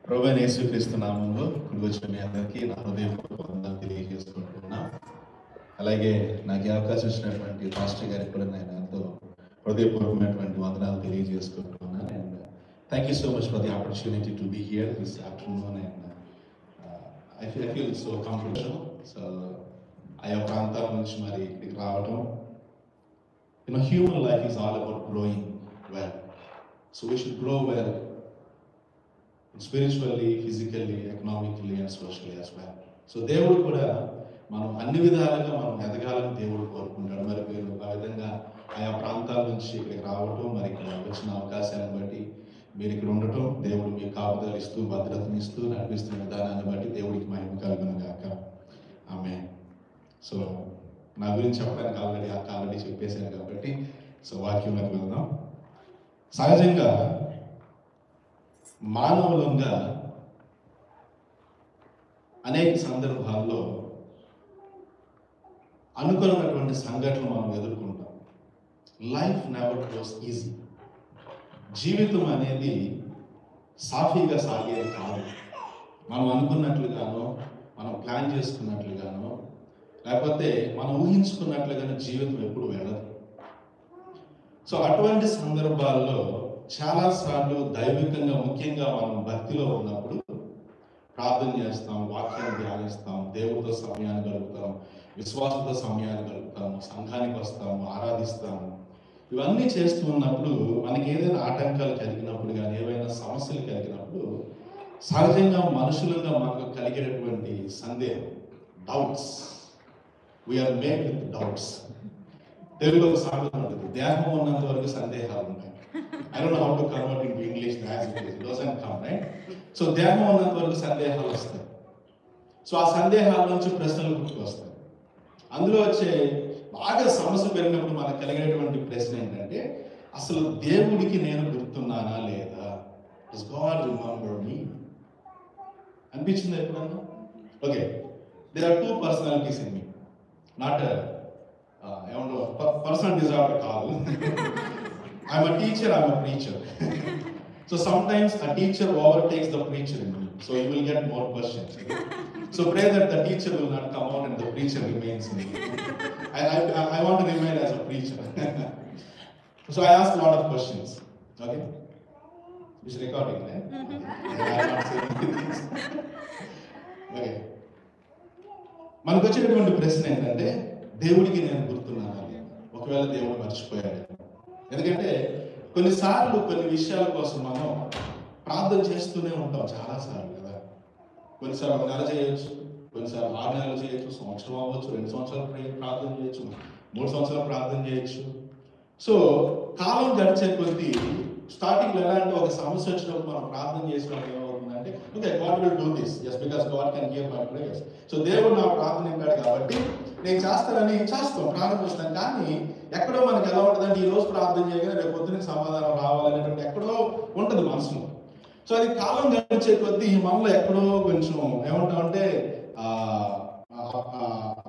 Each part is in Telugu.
ప్రభువైన యేసుక్రీస్తు నామములో కూడి వచ్చిన మీ అందరికీ నా హృదయపూర్వక వందనాలు తెలియజేసుకుంటున్నా. అలాగే నాకు ఈ అవకాశం ఇచ్చినటువంటి పాస్టర్ గారికి కూడా నేను ఎంతో హృదయపూర్వకమైనటువంటి వందనాలు తెలియజేసుకుంటున్నాను. And thank you so much for the opportunity to be here this afternoon. And I feel so comfortable. So ఆయా ప్రాంతాల నుంచి మరి ఇక్కడికి రావడం. Human life is all about growing well. So we should grow well spiritually, physically, economically and socially as well. So దేవుడు కూడా మనం అన్ని విధాలుగా మనం ఎదగాలని దేవుడు కోరుకుంటాడు. మరి మీరు ఆ విధంగా ఆయా ప్రాంతాల నుంచి ఇక్కడికి రావటం, మరి ఇక్కడ వచ్చిన అవకాశాలను బట్టి మీరు ఇక్కడ ఉండటం, దేవుడు మీకు కాపుదల ఇస్తూ భద్రతనిస్తూ నడిపిస్తున్న విధానాన్ని బట్టి దేవుడికి మహిమ కలుగును గాక. ఆమేన్. సో నా గురించి చెప్పడానికి ఆల్రెడీ చెప్పేశాను కాబట్టి సో వాక్యంలోకి వెళ్దాం. సహజంగా మానవులంగా అనేక సందర్భాల్లో అనుకూలమైనటువంటి సంఘటనలు మనం ఎదుర్కొంటాం. Life never goes easy. జీవితం అనేది సాఫీగా సాగేది కాదు. మనం అనుకున్నట్లుగానో, మనం ప్లాన్ చేసుకున్నట్లుగానో, లేకపోతే మనం ఊహించుకున్నట్లుగానో జీవితం ఎప్పుడు వెళ్ళదు. సో అటువంటి సందర్భాల్లో చాలాసార్లు దైవికంగా, ముఖ్యంగా మనం భక్తిలో ఉన్నప్పుడు ప్రార్థన చేస్తాం, వాక్యాన్ని ధ్యానిస్తాం, దేవుడితో సమయాన్ని గడుపుతాం, విశ్వాసంతో సమయాన్ని గడుపుతాము, సంఘానికి వస్తాము, ఆరాధిస్తాము. ఇవన్నీ చేస్తూ ఉన్నప్పుడు మనకి ఏదైనా ఆటంకాలు కలిగినప్పుడు కానీ, ఏవైనా సమస్యలు కలిగినప్పుడు సహజంగా మనుషులుగా మనకు కలిగేటటువంటి సందేహం, doubts. We are made with doubts. తెలుగులో ఒక సామెత ఉంటుంది, దేహం ఉన్నంత వరకు సందేహాలు ఉంటాయి. I don't know how to convert into English as it is. It doesn't come, right? So దేహం ఉన్నంత వరకు సందేహాలు వస్తాయి. సో ఆ సందేహాల నుంచి ప్రశ్నలు గుర్తుకు వస్తాయి. అందులో వచ్చే బాగా సమస్య పెరిగినప్పుడు మనకు కలిగేటువంటి ప్రశ్న ఏంటంటే, అసలు దేవుడికి నేను గుర్తున్నానా లేదా? Does God remember me? అనిపించింది ఎప్పుడన్నా? Okay, there are two personalities in me. Not ఏమన్నా పర్సనల్ డిజార్డర్ కాదు. I'm a teacher, I'm a preacher. So sometimes a teacher overtakes the preacher in me. So you will get more questions. So pray that the teacher will not come out and the preacher remains in me. I want to remain as a preacher. So I ask a lot of questions. Okay? It's recording, right? I'm not saying things. Okay. మనకు వచ్చేటటువంటి ప్రశ్న ఏంటంటే, దేవుడికి నేను గుర్తున్నానా? ఒకవేళ దేవుడు మర్చిపోయాడు. ఎందుకంటే కొన్నిసార్లు కొన్ని విషయాల కోసం మనం ప్రార్థన చేస్తూనే ఉంటాం చాలాసార్లు కదా. కొన్నిసార్లు 1 నెల చేయొచ్చు, కొన్నిసార్లు 6 నెలలు చేయొచ్చు, సంవత్సరం అవ్వచ్చు, 2 సంవత్సరాలు ప్రార్థన చేయొచ్చు, 3 సంవత్సరాలు ప్రార్థన చేయొచ్చు. సో కాలం గడిచే కొద్దీ స్టార్టింగ్లో ఎలా అంటే, ఒక సమస్య వచ్చినప్పుడు మనం ప్రార్థన చేసినప్పుడు ఏమవుతుందంటే, okay, God will do this just because God can give my prayers. So దేవుడు నా ప్రార్థన వింటాడు కాబట్టి నేను చేస్తానని చేస్తాం, ప్రార్థన చేస్తాను. కానీ ఎక్కడో మనకి ఎలా ఉంటుందంటే, ఈ రోజు ప్రార్థన చేయగానే రేపు పొద్దున సమాధానం రావాలనేటువంటి ఎక్కడో ఉంటుంది మనసులో. సో అది కాలం గడిచే కొద్దీ మనలో ఎక్కడో కొంచెం ఏమంటామంటే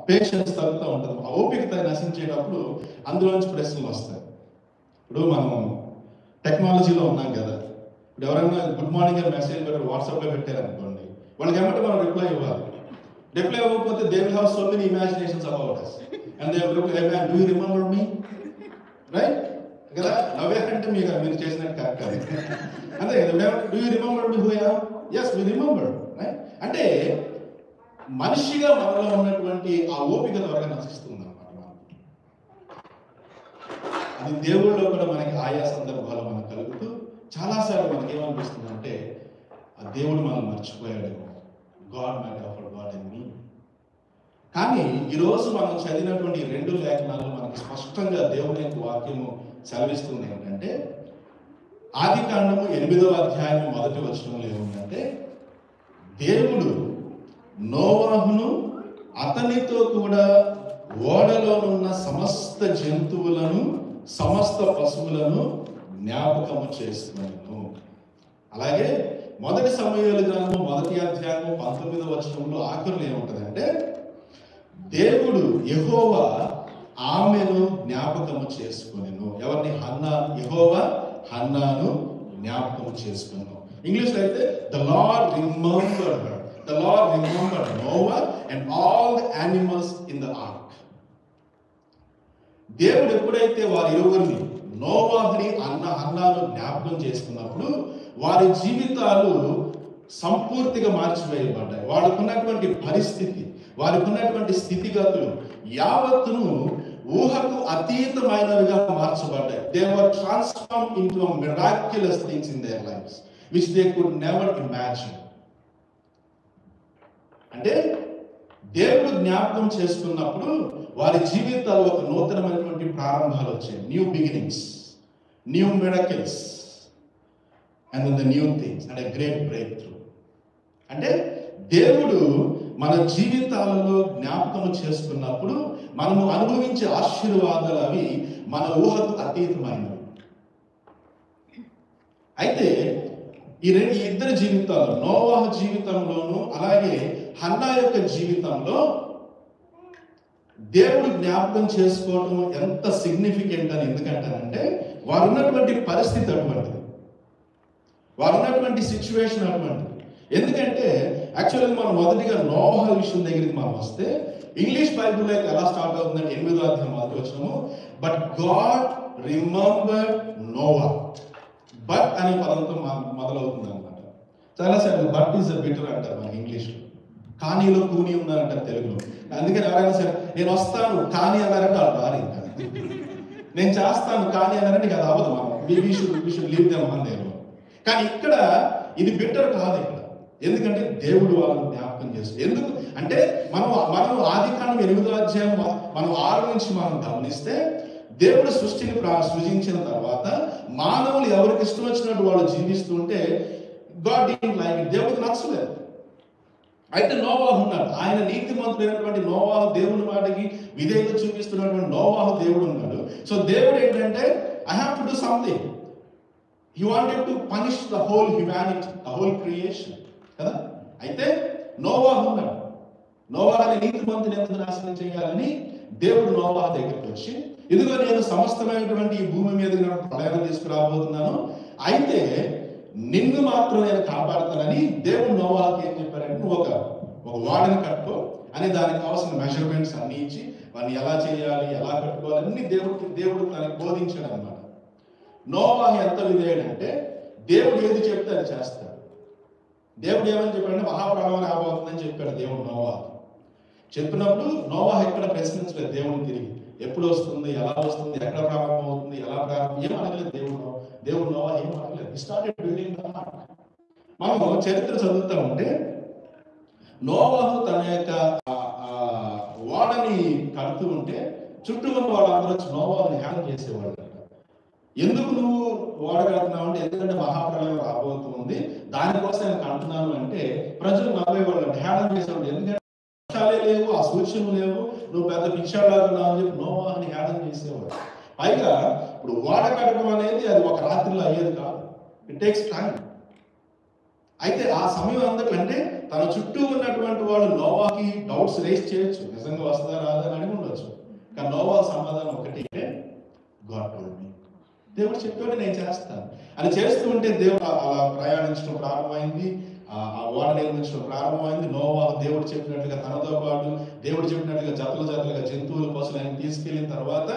పేషెన్స్ తగ్గుతూ ఉంటుంది. ఆ ఓపిక నశించేటప్పుడు అందులోంచి ప్రశ్నలు వస్తాయి. ఇప్పుడు మనం టెక్నాలజీలో ఉన్నాం కదా. ఇప్పుడు ఎవరైనా గుడ్ మార్నింగ్ అని మెసేజ్ పెట్టి వాట్సాప్లో పెట్టారనుకోండి, వాళ్ళకి ఏమంటే మనం రిప్లై ఇవ్వాలి. రిప్లై ఇవ్వకపోతే they will have so many imaginations about us and they will reply, do you remember me? Right? కదా, నవ్వారంటే మీరు చేసినట్టు కరెక్ట్ అది. అంతే కదా, do you remember me who I am? Yes, we remember. Right? అంటే మనిషిగా మనలో ఉన్నటువంటి ఆ ఓపిక త్వరగా నశిస్తుంది అన్నమాట. అది దేవుళ్ళలో కూడా మనకి ఆయా సందర్భాలు మనకు కలుగుతూ చాలాసార్లు మనకి ఏమనిపిస్తుంది అంటే, ఆ దేవుడు మనల్ని మర్చిపోయాడు. God might have forgotten me. కానీ ఈరోజు మనం చదివినటువంటి 2 లేఖనాలు మనకి స్పష్టంగా దేవుని యొక్క వాక్యము సెలవిస్తుంది ఏంటంటే, ఆదికాండము 8వ అధ్యాయం 1వ వచనంలో ఏముందంటే, దేవుడు నోవాహును అతనితో కూడా ఓడలోనున్న సమస్త జంతువులను, సమస్త పశువులను జ్ఞాపకము చేసుకున్నాను. అలాగే 1 సమూయేలు గ్రంథం 1వ అధ్యాయం 19వ వచనంలో ఆఖరులో ఏముంటుందంటే, దేవుడు యెహోవా ఆమెను జ్ఞాపకము చేసుకొనెను. ఎవరిని? యెహోవా హన్నాను జ్ఞాపకము చేసుకున్నాను. ఇంగ్లీష్లో అయితే the lord remembered her, the lord remembered Noah and all the animals in the ark. దేవుడు ఎప్పుడైతే వారి ఇరువురిని నోవాహుని హన్నాను జ్ఞాపకం చేసుకున్నప్పుడు వారి జీవితాలు సంపూర్తిగా మార్చివేయబడ్డాయి. వారికి ఉన్నటువంటి పరిస్థితి, వారికి ఉన్నటువంటి స్థితిగతులు యావత్తును ఊహకు అతీతమైనవిగా మార్చబడ్డాయి. They were transform into miraculous things in their lives which they could never imagine. అంటే దేవుడు జ్ఞాపకం చేసుకున్నప్పుడు వారి జీవితాలు ఒక నూతనమైనటువంటి ప్రారంభాలు వచ్చాయి. New beginnings, new miracles and then the new things and a great breakthrough. అంటే దేవుడు మన జీవితాలలో జ్ఞాపకం చేసుకున్నప్పుడు మనము అనుభవించే ఆశీర్వాదాలు అవి మన ఊహకు అతీతమైనవి. అయితే ఈ ఇద్దరి జీవితాలు, నోవాహు జీవితంలోను అలాగే హన్నా యొక్క జీవితంలో దేవుడు జ్ఞాపకం చేసుకోవడం ఎంత సిగ్నిఫికెంట్ అని ఎందుకంటానంటే వారు ఉన్నటువంటి పరిస్థితి అటువంటిది, వారు ఉన్నటువంటి సిచ్యువేషన్ అటువంటిది. ఎందుకంటే యాక్చువల్గా మనం మొదటిగా నోవాహు విషయం దగ్గరికి మనం వస్తే ఇంగ్లీష్ బైబిల్లో ఎలా స్టార్ట్ అవుతుందంటే 8వ అధ్యాయం మొదటి వచనము, but God remembered Noah. But అనే పదంతో మొదలవుతుంది అనమాట. చాలాసార్లు బట్ ఈజ్ అ బిటర్ అంటారు మన ఇంగ్లీష్లో, కానీలో కూని ఉన్నారంటారు తెలుగులో. అందుకని ఎవరైనా సరే నేను వస్తాను కానీ అన్నారంటే వాళ్ళు రారు. ఇంకా నేను చేస్తాను కానీ అన్నారంటే అది అవ్వదు. మనం we should leave them on their own. కానీ ఇక్కడ ఇది బిటర్ కాదు ఇక్కడ. ఎందుకంటే దేవుడు వాళ్ళని జ్ఞాపకం చేస్తుంది. ఎందుకు అంటే మనం ఆదికాండం 8వ అధ్యాయం మనం 6 నుంచి మనం గమనిస్తే దేవుడు సృష్టిని సృజించిన తర్వాత మానవులు ఎవరికి ఇష్టం వచ్చినట్టు వాళ్ళు జీవిస్తూ ఉంటే గాడ్ డిడ్ంట్ లైక్ ఇట్, దేవుడికి నచ్చలేదు. అయితే నోవాహు ఉన్నాడు, ఆయన నీతిమంతుడైనటువంటి నోవాహు, దేవుని మాటకి విధేయత చూపిస్తున్నటువంటి నోవాహు దేవుడు ఉన్నాడు. సో దేవుడు ఏంటంటే I have to do something. He wanted to punish the whole humanity, the whole creation కదా. అయితే నోవాహు ఉన్నాడు, నోవాహుని నీతిమంతుని ఎందుకు నాశనం చేయాలని దేవుడు నోవాహు దగ్గరికి వచ్చి, ఇదిగో నేను సమస్తమైనటువంటి ఈ భూమి మీద ప్రళయం తీసుకురాబోతున్నాను, అయితే నిన్ను మాత్రం నేను కాపాడుతానని దేవుడు నోవాహుకి ఏం చెప్పారంటే నువ్వు ఒక వాడని కట్టుకో అని దానికి కావాల్సిన మెజర్మెంట్స్ అన్ని ఇచ్చి వాడిని ఎలా చేయాలి, ఎలా కట్టుకోవాలి అన్ని దేవుడు తనకి బోధించాడు అనమాట. నోవాహు ఎంత విధేయుడంటే దేవుడు ఏది చెప్తే అది చేస్తాడు. దేవుడు ఏమని చెప్పాడంటే మహాప్రళయం రాబోతుందని చెప్పాడు దేవుడు నోవాహు. చెప్పినప్పుడు నోవాహు ఎక్కడ ప్రశ్నించలేదు దేవుడిని తిరిగి, ఎప్పుడు వస్తుంది, ఎలా వస్తుంది, ఎక్కడ ప్రారంభం అవుతుంది, ఎలా ప్రారంభం ఏం అనలేదు దేవుడు నోవాహు ఏం అనలేదు. హి స్టార్టెడ్ బిల్డింగ్ ద ఆర్క్. మనం చరిత్ర చదువుతా ఉంటే నోవాహు తన యొక్క ఓడని కడుతూ ఉంటే చుట్టూ ఉన్న వాళ్ళందరూ వచ్చి నోవాహుని హేళన చేసేవాళ్ళు. ఎందుకు నువ్వు ఓడ కడుతున్నావు అంటే ఎందుకంటే మహాప్రళయం రాబోతుంది దానికోసం నేను కంటున్నాను అంటే ప్రజలు నవ్వేవాళ్ళు, హేళన చేసేవాళ్ళు. ఎందుకంటే వర్షాలే లేవు, ఆ సూచనలు లేవు, నువ్వు పెద్ద పిచ్చాడున్నావు అని చెప్పి నోవాహుని హేళన చేసేవాడు. పైగా ఇప్పుడు ఓడ కట్టడం అనేది అది ఒక రాత్రిలో అయ్యేది కాదు, ఇట్ టేక్స్ టైం. అయితే ఆ సమయం అందుకంటే తన చుట్టూ ఉన్నటువంటి వాళ్ళు నోవాకి డౌట్స్ రేస్ చేయొచ్చు, నిజంగా వస్తుందా రాదా అని ఉండొచ్చు. కానీ నోవా సమాధానం ఒకటి, గాడ్ టోల్డ్ మీ, దేవుడు చెప్పాడు నేను చేస్తాను అని. చేస్తూ ఉంటే దేవుడు అలా ప్రయాణించడం ప్రారంభమైంది, ఆ ఓడ నిర్మించడం ప్రారంభమైంది. నోవాహు దేవుడు చెప్పినట్లుగా తనతో పాటు దేవుడు చెప్పినట్లుగా జతలుగా జంతువుల పశువులు ఆయన తీసుకెళ్ళిన తర్వాత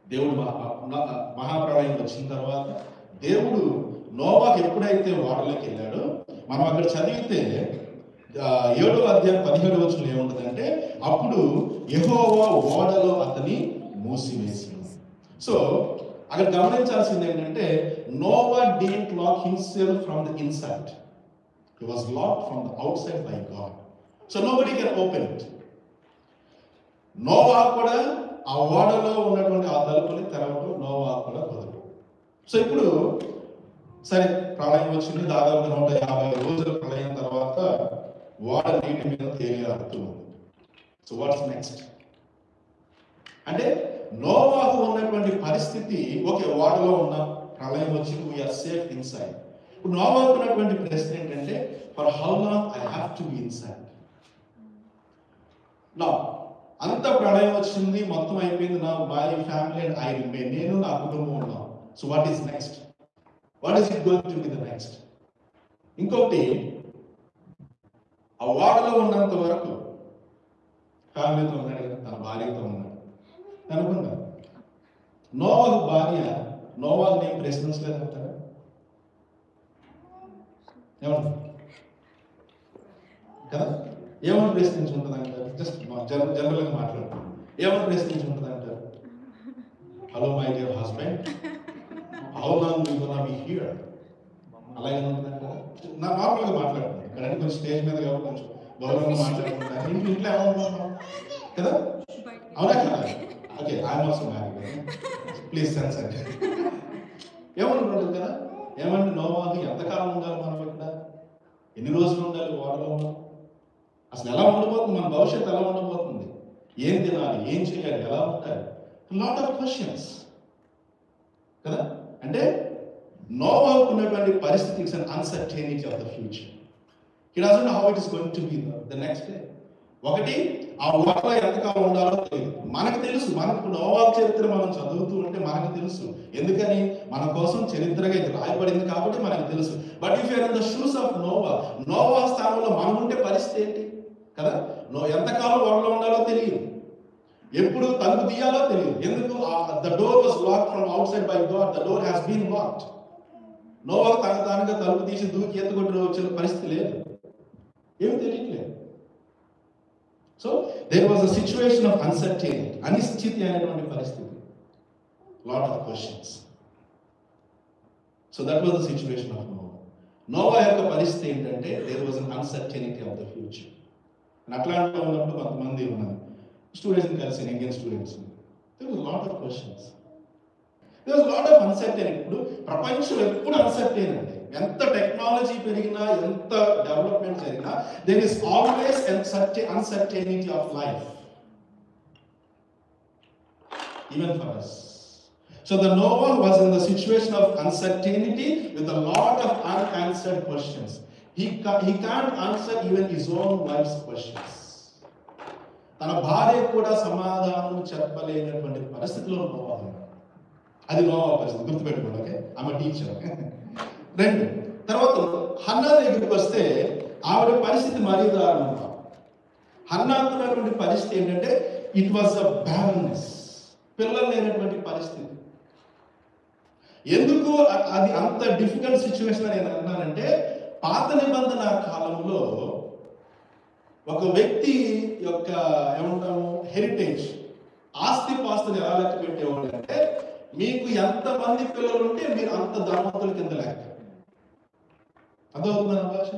దేవుడు మహాప్రళయం వచ్చిన తర్వాత దేవుడు నోవాహు ఎప్పుడైతే ఓడలోకి వెళ్ళాడో మనం అక్కడ చదివితే 7వ అధ్యాయం 17వ వచనం ఏముంటుందంటే అప్పుడు యెహోవా ఓడలో అతని మూసివేసి. సో అక్కడ గమనించాల్సింది ఏంటంటే Noah didn't lock himself from the inside, he was locked from the outside by God. So nobody can open it. Noah కూడా ఆ ఓడలో ఉన్నటువంటి ఆ తలుపుని తెరవడం నోవా కూడా కుదరదు. సో ఇప్పుడు సరే ప్రళయం వచ్చింది, దాదాపు 150 రోజుల ప్రళయం తర్వాత ఓడ నీటి మీద తేలియాడుతూ ఉంది. సో వాట్స్ నెక్స్ట్ అంటే నోవాహు ఉన్నటువంటి పరిస్థితి, ఓకే ఓడలో ఉన్న ప్రళయం వచ్చింది, వీఆర్ సేఫ్ ఇన్సైడ్. ఇప్పుడు నోవాహు ఉన్నటువంటి ప్రశ్న ఏంటంటే for how long I have to be inside. నా అంత ప్రళయం వచ్చింది, మొత్తం అయిపోయింది, నా my family and I remain, నేను నా కుటుంబం ఉన్నాం. So what is next, what is it going to be the next? ఇంకొకటి, ఆ వాడలో ఉన్నంత వరకు ఫ్యామిలీతో ఉన్నాడు కదా, తన భార్యతో ఉన్నాడు అనుకున్నా. నోవాహు భార్య నోవాహుని ఏం ప్రశ్నించలేదు అంటారా? ఏమన్నా కదా, ఏమని ప్రశ్నించి ఉంటుంది అంటారు? జస్ట్ జనరల్గా మాట్లాడుతున్నాం. ఏమని ప్రశ్నించి ఉంటుంది అంటారు? Hello my dear husband, how long you gonna be here? అలాగే ఉంటుందంటారా? నా నార్మల్గా మాట్లాడుతున్నాను ఇక్కడ, కొంచెం స్టేజ్ మీద కాబట్టి కొంచెం గౌరవంగా మాట్లాడుకుంటాను. ఇంట్లో ఏమనుకుంటున్నాం కదా, అవునా కదా? Okay, I'm also married, please censor. ఏమనుకుంటుంది కదా, ఏమంటే నోవాహు ఎంతకాలం ఉండాలి మనం ఇక్కడ, ఎన్ని రోజులు ఉండాలి వాడలో ఉన్నాం, అసలు ఎలా ఉండబోతుంది, మన భవిష్యత్తు ఎలా ఉండబోతుంది, ఏం తినాలి, ఏం చేయాలి, ఎలా ఉంటాయి, లాట్ ఆఫ్ క్వశ్చన్స్ కదా. అంటే నోవాహుకు ఉన్నటువంటి పరిస్థితి it's an uncertainty of the future. He doesn't know how it is going to be the next day. ఒకటి, ఆ ఓడలో ఎంతకాలం ఉండాలో తెలియదు. మనకు తెలుసు, మనకు నోవాహు చరిత్ర మనం చదువుతూ ఉంటే మనకు తెలుసు. ఎందుకని? మన కోసం చరిత్రగా ఇది రాయబడింది కాబట్టి మనకు తెలుసు. But if you're in the shoes of Noah స్థానంలో మనం ఉంటే పరిస్థితి ఏంటి కదా? ఎంతకాలం ఓడలో ఉండాలో తెలియదు, ఎప్పుడు తలుపు తీయాలో తెలియదు. ఎందుకు? The door was locked from outside by God, the door has been locked. నోవాహు తానుగా తలుపు తీసి దూకి ఎత్తుకొట్టు వచ్చిన పరిస్థితి లేదు, ఏమి తెలియట్లేదు. So there was a situation of uncertainty, అనిశ్చితి అనేటువంటి పరిస్థితి, lot of questions. So that was the situation of Noah యొక్క పరిస్థితి ఏంటంటే there was an uncertainty of the future. అట్లాంటి ఉన్నప్పుడు కొంతమంది ఉన్నారు స్టూడెంట్స్ని కలిసి, Indian students, there was lot of questions, there was lot of uncertainty. ఇప్పుడు ప్రపంచం ఎప్పుడు అన్సర్టెనిటీ, ఎంత టెక్నాలజీ పెరిగినా, ఎంత డెవలప్మెంట్ జరిగినా, there is always uncertainty of life, even for us. So the Noah was in the situation of uncertainty with a lot of unanswered questions. He can't answer even his own wife's questions. తన భార్య కూడా సమాధానం చెప్పలేనటువంటి పరిస్థితిలో నోవా ఉన్నాడు. అది నోవా పరిస్థితి, గుర్తుపెట్టుకోండి. ఓకే, ఆమె టీచర్. రెండు, తర్వాత హన్నా దగ్గరికి వస్తే ఆవిడ పరిస్థితి మరీ దారుణంగా. హన్నాకు ఉన్నటువంటి పరిస్థితి ఏంటంటే ఇట్ వాజ్ అ బ్యారన్నెస్, పిల్లలు లేనటువంటి పరిస్థితి. ఎందుకు అది అంత డిఫికల్ట్ సిచ్యువేషన్ నేను అన్నానంటే, పాత నిబంధన కాలంలో ఒక వ్యక్తి యొక్క ఏమంటాము హెరిటేజ్, ఆస్తిపాస్తులు ఎలా లెక్క పెట్టేవాళ్ళు అంటే, మీకు ఎంతమంది పిల్లలు ఉంటే మీరు అంత ధనవంతుల కింద లెక్క. అర్థమవుతుందా భాష?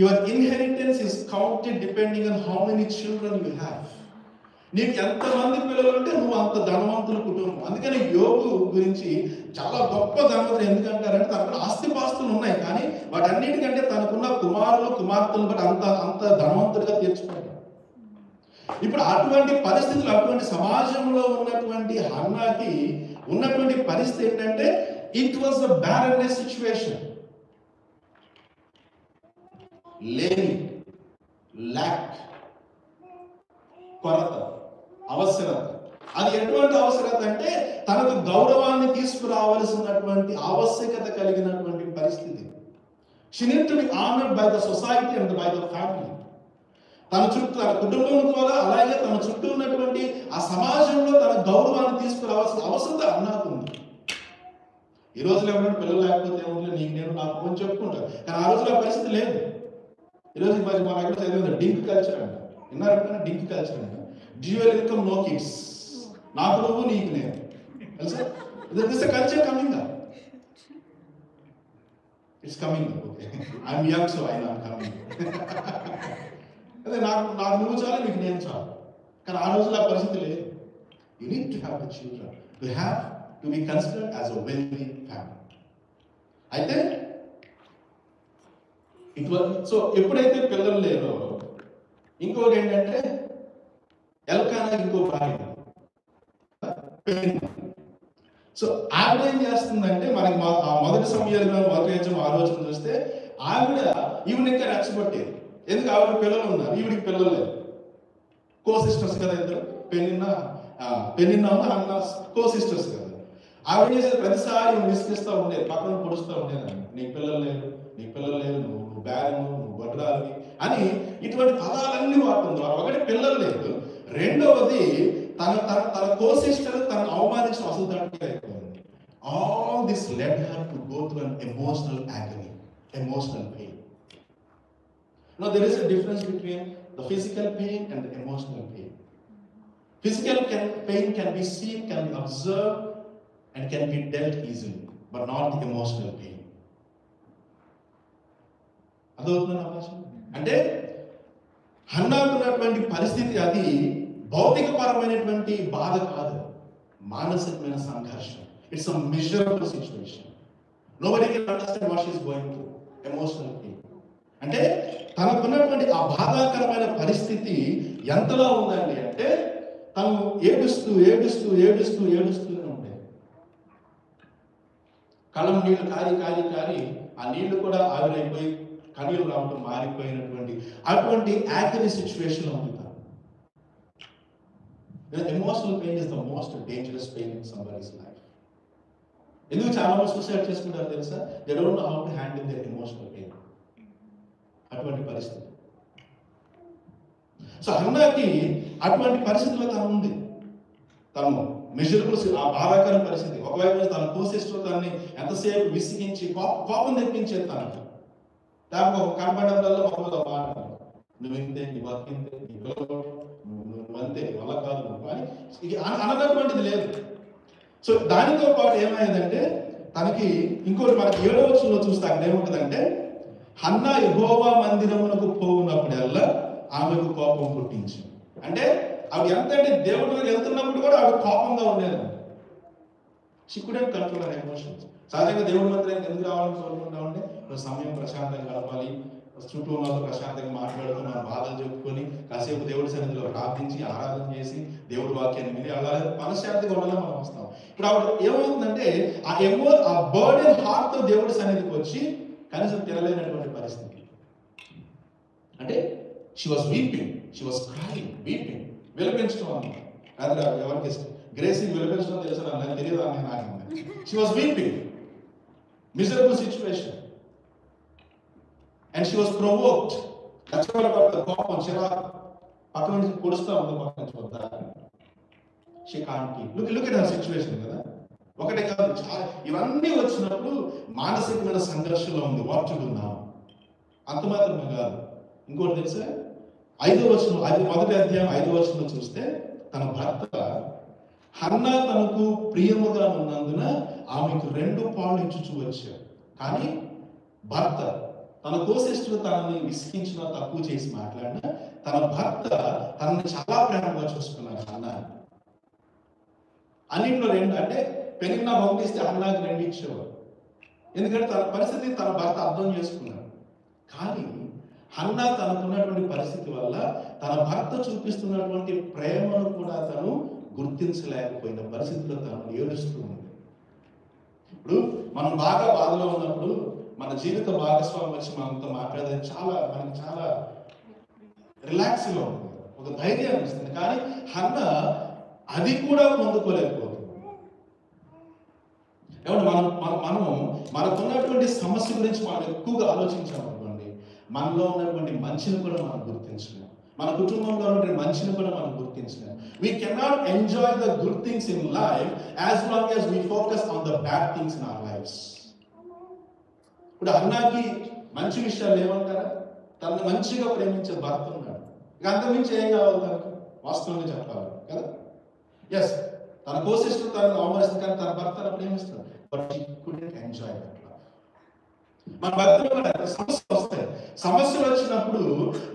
Your inheritance is counted depending on how many children you have. నీకు ఎంతమంది పిల్లలు ఉంటే నువ్వు అంత ధనవంతుల కుటుంబం. అందుకని యోగు గురించి చాలా గొప్ప ధనవంతులు ఎందుకంటారంటే, తనకు ఆస్తిపాస్తులు ఉన్నాయి, కానీ వాటన్నిటికంటే తనకున్న కుమారులు కుమార్తెలు బట్టి అంత ధనవంతుడిగా తీర్చుకుంటాడు. ఇప్పుడు అటువంటి పరిస్థితులు, అటువంటి సమాజంలో ఉన్నటువంటి హన్నాకి ఉన్నటువంటి పరిస్థితి ఏంటంటే it was a barrenness situation. లేని, ల్యాక్, కొరత, అవసరత. అది ఎటువంటి అవసరత అంటే తనకు గౌరవాన్ని తీసుకురావాల్సినటువంటి ఆవశ్యకత కలిగినటువంటి పరిస్థితి. She needed to be honored by the society and by the family. తన చుట్టూ, తన కుటుంబం ద్వారా, అలాగే తన చుట్టూ ఉన్నటువంటి ఆ సమాజంలో తన గౌరవాన్ని తీసుకురావాల్సిన అవసరత అన్నాకు ఉంది. ఈ రోజులో ఎవరైనా పిల్లలు లేకపోతే ఏముంది, నీకు నేను నాకు కొంచెం చెప్పుకుంటారు, కానీ ఆ రోజులో పరిస్థితి లేదు. ఈరోజు మరి మన దగ్గర చదివింది డింక్ కల్చర్ అంట, విన్నారంటే డింక్ కల్చర్ అంట. డ్యూయల్ ఇన్కమ్, నో కిడ్స్, నాకు నువ్వు నీకు నేను, తెలుసా? This a culture coming up. It's coming up. Okay, I'm young so I know coming. అదే నాకు నువ్వు చాలు, నీకు నేను చాలు. కానీ ఆ రోజుల్లో ఆ పరిస్థితి లేదు. You need to have the children, to have to be considered as a wealthy family. అయితే సో ఎప్పుడైతే పిల్లలు లేరో, ఇంకోటి ఏంటంటే ఎల్కానా ఇంకో భార్య. సో ఆవిడ ఏం చేస్తుందంటే, మనకి మొదటి సమయంలో మొదటి ఆలోచన చూస్తే ఈవిడ ఇంకా రెచ్చగొట్టేది. ఎందుకు? ఆవిడ పిల్లలు ఉన్నారు, ఈవిడికి పిల్లలు లేదు. కో సిస్టర్స్ కదా ఇద్దరు, పెనిన్నా అన్న కో సిస్టర్స్ కదా. ఆవిడ చేసేది ప్రతిసారి విసిగిస్తూ ఉండేది, పక్కన పొడుస్తూ ఉండేదాన్ని. నీకు పిల్లలు లేరు, నీకు పిల్లలు లేరు, నువ్వు బ్యాను, నువ్వు బొడ్రాలి అని ఇటువంటి పదాలన్నీ వాడుతుంది. ఒకటి పిల్లలు లేదు, రెండవది తన తన తన కో-సిస్టర్ తనను అవమానించడం అసలు దాంట్లో అయిపోయింది. All this led her to go through an emotional agony, emotional pain. Now there is a difference between the physical pain and the emotional pain. Physical pain can be seen, can be observed, and can be dealt easily, but not the emotional pain. అదవుతుందని అవకాశం అంటే హన్నాకు ఉన్నటువంటి పరిస్థితి అది భౌతికపరమైనటువంటి బాధ కాదు, మానసికమైన సంఘర్షణ. It's a miserable situation. Nobody can understand what she is going through. Emotional pain అంటే తనకున్నటువంటి ఆ బాధాకరమైన పరిస్థితి ఎంతలా ఉందండి అంటే తను ఏడుస్తూ ఏడుస్తూ ఏడుస్తూ ఏడుస్తూనే ఉండేది. కళ్ళం నీళ్లు కారి కారి కారి ఆ నీళ్లు కూడా ఆవిరైపోయి కన్నీళ్ళు రావడం మారిపోయినటువంటి అటువంటి యాక్టివ్ సిచ్యువేషన్ ఉంది. Emotional pain is the most dangerous pain in somebody's life. ఎందుకు చాలా మంది సూసైడ్ చేసుకుంటారు తెలుసా? They don't know how to handle their emotional pain. అటువంటి పరిస్థితి. సో హన్నాకి అటువంటి పరిస్థితిలో తను ఉంది. తను మిజరబుల్, ఆ బాధాకర పరిస్థితి. ఒకవైపు తన కో-సిస్టర్ తనని ఎంతసేపు విసిగించి కోపం తెప్పించేది తనకి. దానికి ఒక కనబడడంలో ఒక మాట, నువ్వు ఇంతే, నీ బతికింతే, నీ పిల్లలు నువ్వు అంతే, వల్ల కాదు నువ్వు అని అననటువంటిది లేదు. సో దానితో పాటు ఏమైందంటే తనకి ఇంకోటి మనకి 7వ వచనంలో చూస్తే అక్కడ ఏముంటుందంటే హన్నా యెహోవా మందిరమునకు పోవునప్పుడల్లా ఆమెకు కోపం పుట్టించింది. అంటే ఆవిడ ఎంత అంటే దేవుడి దగ్గరికి వెళ్తున్నప్పుడు కూడా ఆవిడ కోపంగా ఉండేది. She couldn't control her emotions. సహజంగా దేవుడి మందిరానికి ఎందుకు రావాలని కోరుకుంటా ఉంటే సమయం ప్రశాంతంగా గడపాలి, చుట్టూ ఉన్న ప్రశాంతంగా మాట్లాడుతూ మన బాధలు చెప్పుకొని కాసేపు దేవుడి సన్నిధిలో ప్రార్థించి ఆరాధన చేసి దేవుడి వాక్యాన్ని విని అలా మనశ్శాంతిగా ఉండాలని మనం వస్తాం. ఇప్పుడు ఆవిడ ఏమవుతుందంటే ఆ బర్డెన్ హార్ట్ తో దేవుడి సన్నిధికి వచ్చి కనీసం తినలేనటువంటి పరిస్థితి. అంటే she was weeping, she was crying, weeping, విలపించడం అన్నమాట. అది ఎవరికి గ్రేసీకి విలపించడం తెలుసు, నాకు తెలియదు అని నాకు. She was weeping, miserable situation. And she was provoked. కోపం చిరాకు పక్కన నుంచి పొడుస్తూ ఉంది, పక్కన నుంచి వద్దా. She can't keep. Look at her situation కదా. ఒకటే కాదు, చాలా ఇవన్నీ వచ్చినప్పుడు మానసికమైన సంఘర్షణలో ఉంది. What to do now. అంత మాత్రమే కాదు, ఇంకోటి తెలుసా? 5వ వచనం, మొదటి అధ్యాయం 5వ వచనంలో చూస్తే తన భర్త హన్నా తనకు ప్రియముగా ఉన్నందున ఆమెకు 2 పాలు ఇచ్చుచూ వచ్చాడు. కానీ భర్త తన కో-సిస్టర్ తనని విసిగించిన, తక్కువ చేసి మాట్లాడినా తన భర్త తనని చాలా ప్రేమగా చూసుకున్నాడు హన్నా. అన్నింటిలో 2 అంటే పెరిగిన పంపిస్తే హన్నాకి 2 ఇచ్చేవారు. ఎందుకంటే తన పరిస్థితి తన భర్త అర్థం చేసుకున్నాడు. కానీ హన్నా తనకున్నటువంటి పరిస్థితి వల్ల తన భర్త చూపిస్తున్నటువంటి ప్రేమను కూడా తను గుర్తించలేకపోయిన పరిస్థితిలో తను ఏడుస్తూ ఉంది. ఇప్పుడు మనం బాగా బాధలో ఉన్నప్పుడు మన జీవిత భాగస్వామి వచ్చి మనతో మాట్లాడేది మనకి చాలా రిలాక్స్గా ఉంటుంది, ఒక ధైర్యాన్ని ఇస్తుంది. కానీ హన్నా అది కూడా పొందుకోలేకపోతుంది. ఏమంటే మనము మనకున్నటువంటి సమస్య గురించి మనం ఎక్కువగా ఆలోచించామనుకోండి, మనలో ఉన్నటువంటి మంచిని కూడా మనం గుర్తించలేము, మన కుటుంబంలో ఉన్నటువంటి మంచిని కూడా మనం గుర్తించలేము. We cannot enjoy the good things in life as long as we focus on the bad things in our lives. ఇప్పుడు హన్నాకి మంచి విషయాలు ఏమంటారా? తనను మంచిగా ప్రేమించే భర్త ఉన్నాడు. ఇక అంతకుమించి ఏం కావాలి తనకు? వాస్తవంగా చెప్పాలి కదా. ఎస్, తన కో-సిస్టర్ తనను అవమానిస్తుంది, కానీ తన భర్త తను ప్రేమిస్తాడు. But she couldn't enjoy that love. మన భర్తలో కూడా సమస్యలు వస్తాయి. సమస్యలు వచ్చినప్పుడు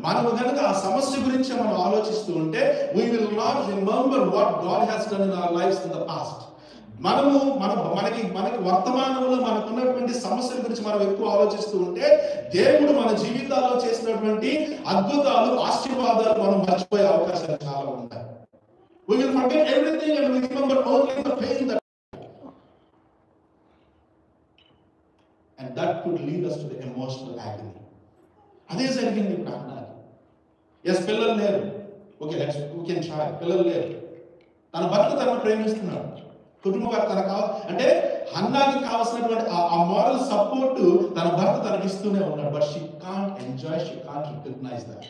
మనం కనుక ఆ సమస్య గురించి మనం ఆలోచిస్తూ ఉంటే we will not remember what God has done in our lives in the past. మనకి వర్తమానంలో మనకున్నటువంటి సమస్యల గురించి మనం ఎక్కువ ఆలోచిస్తూ ఉంటే దేవుడు మన జీవితాల్లో చేసినటువంటి అద్భుతాలు, ఆశీర్వాదాలు మనం మర్చిపోయే అవకాశాలు చాలా ఉంటాయి. We will forget everything and we remember only the pain that, and that could lead us to the emotional agony. అదే జరిగింది ఇప్పుడు అన్నారు. ఎస్, పిల్లలు లేరు, ఓకే, we can try. పిల్లలు లేరు, తన భర్త తనను ప్రేమిస్తున్నాడు, కుటుంబం తనకు అంటే హన్నాకి కావాల్సినటువంటి ఆ మోరల్ సపోర్ట్ తన భర్త తనకి ఇస్తూనే ఉన్నాడు. But she can't enjoy, she can't recognise that.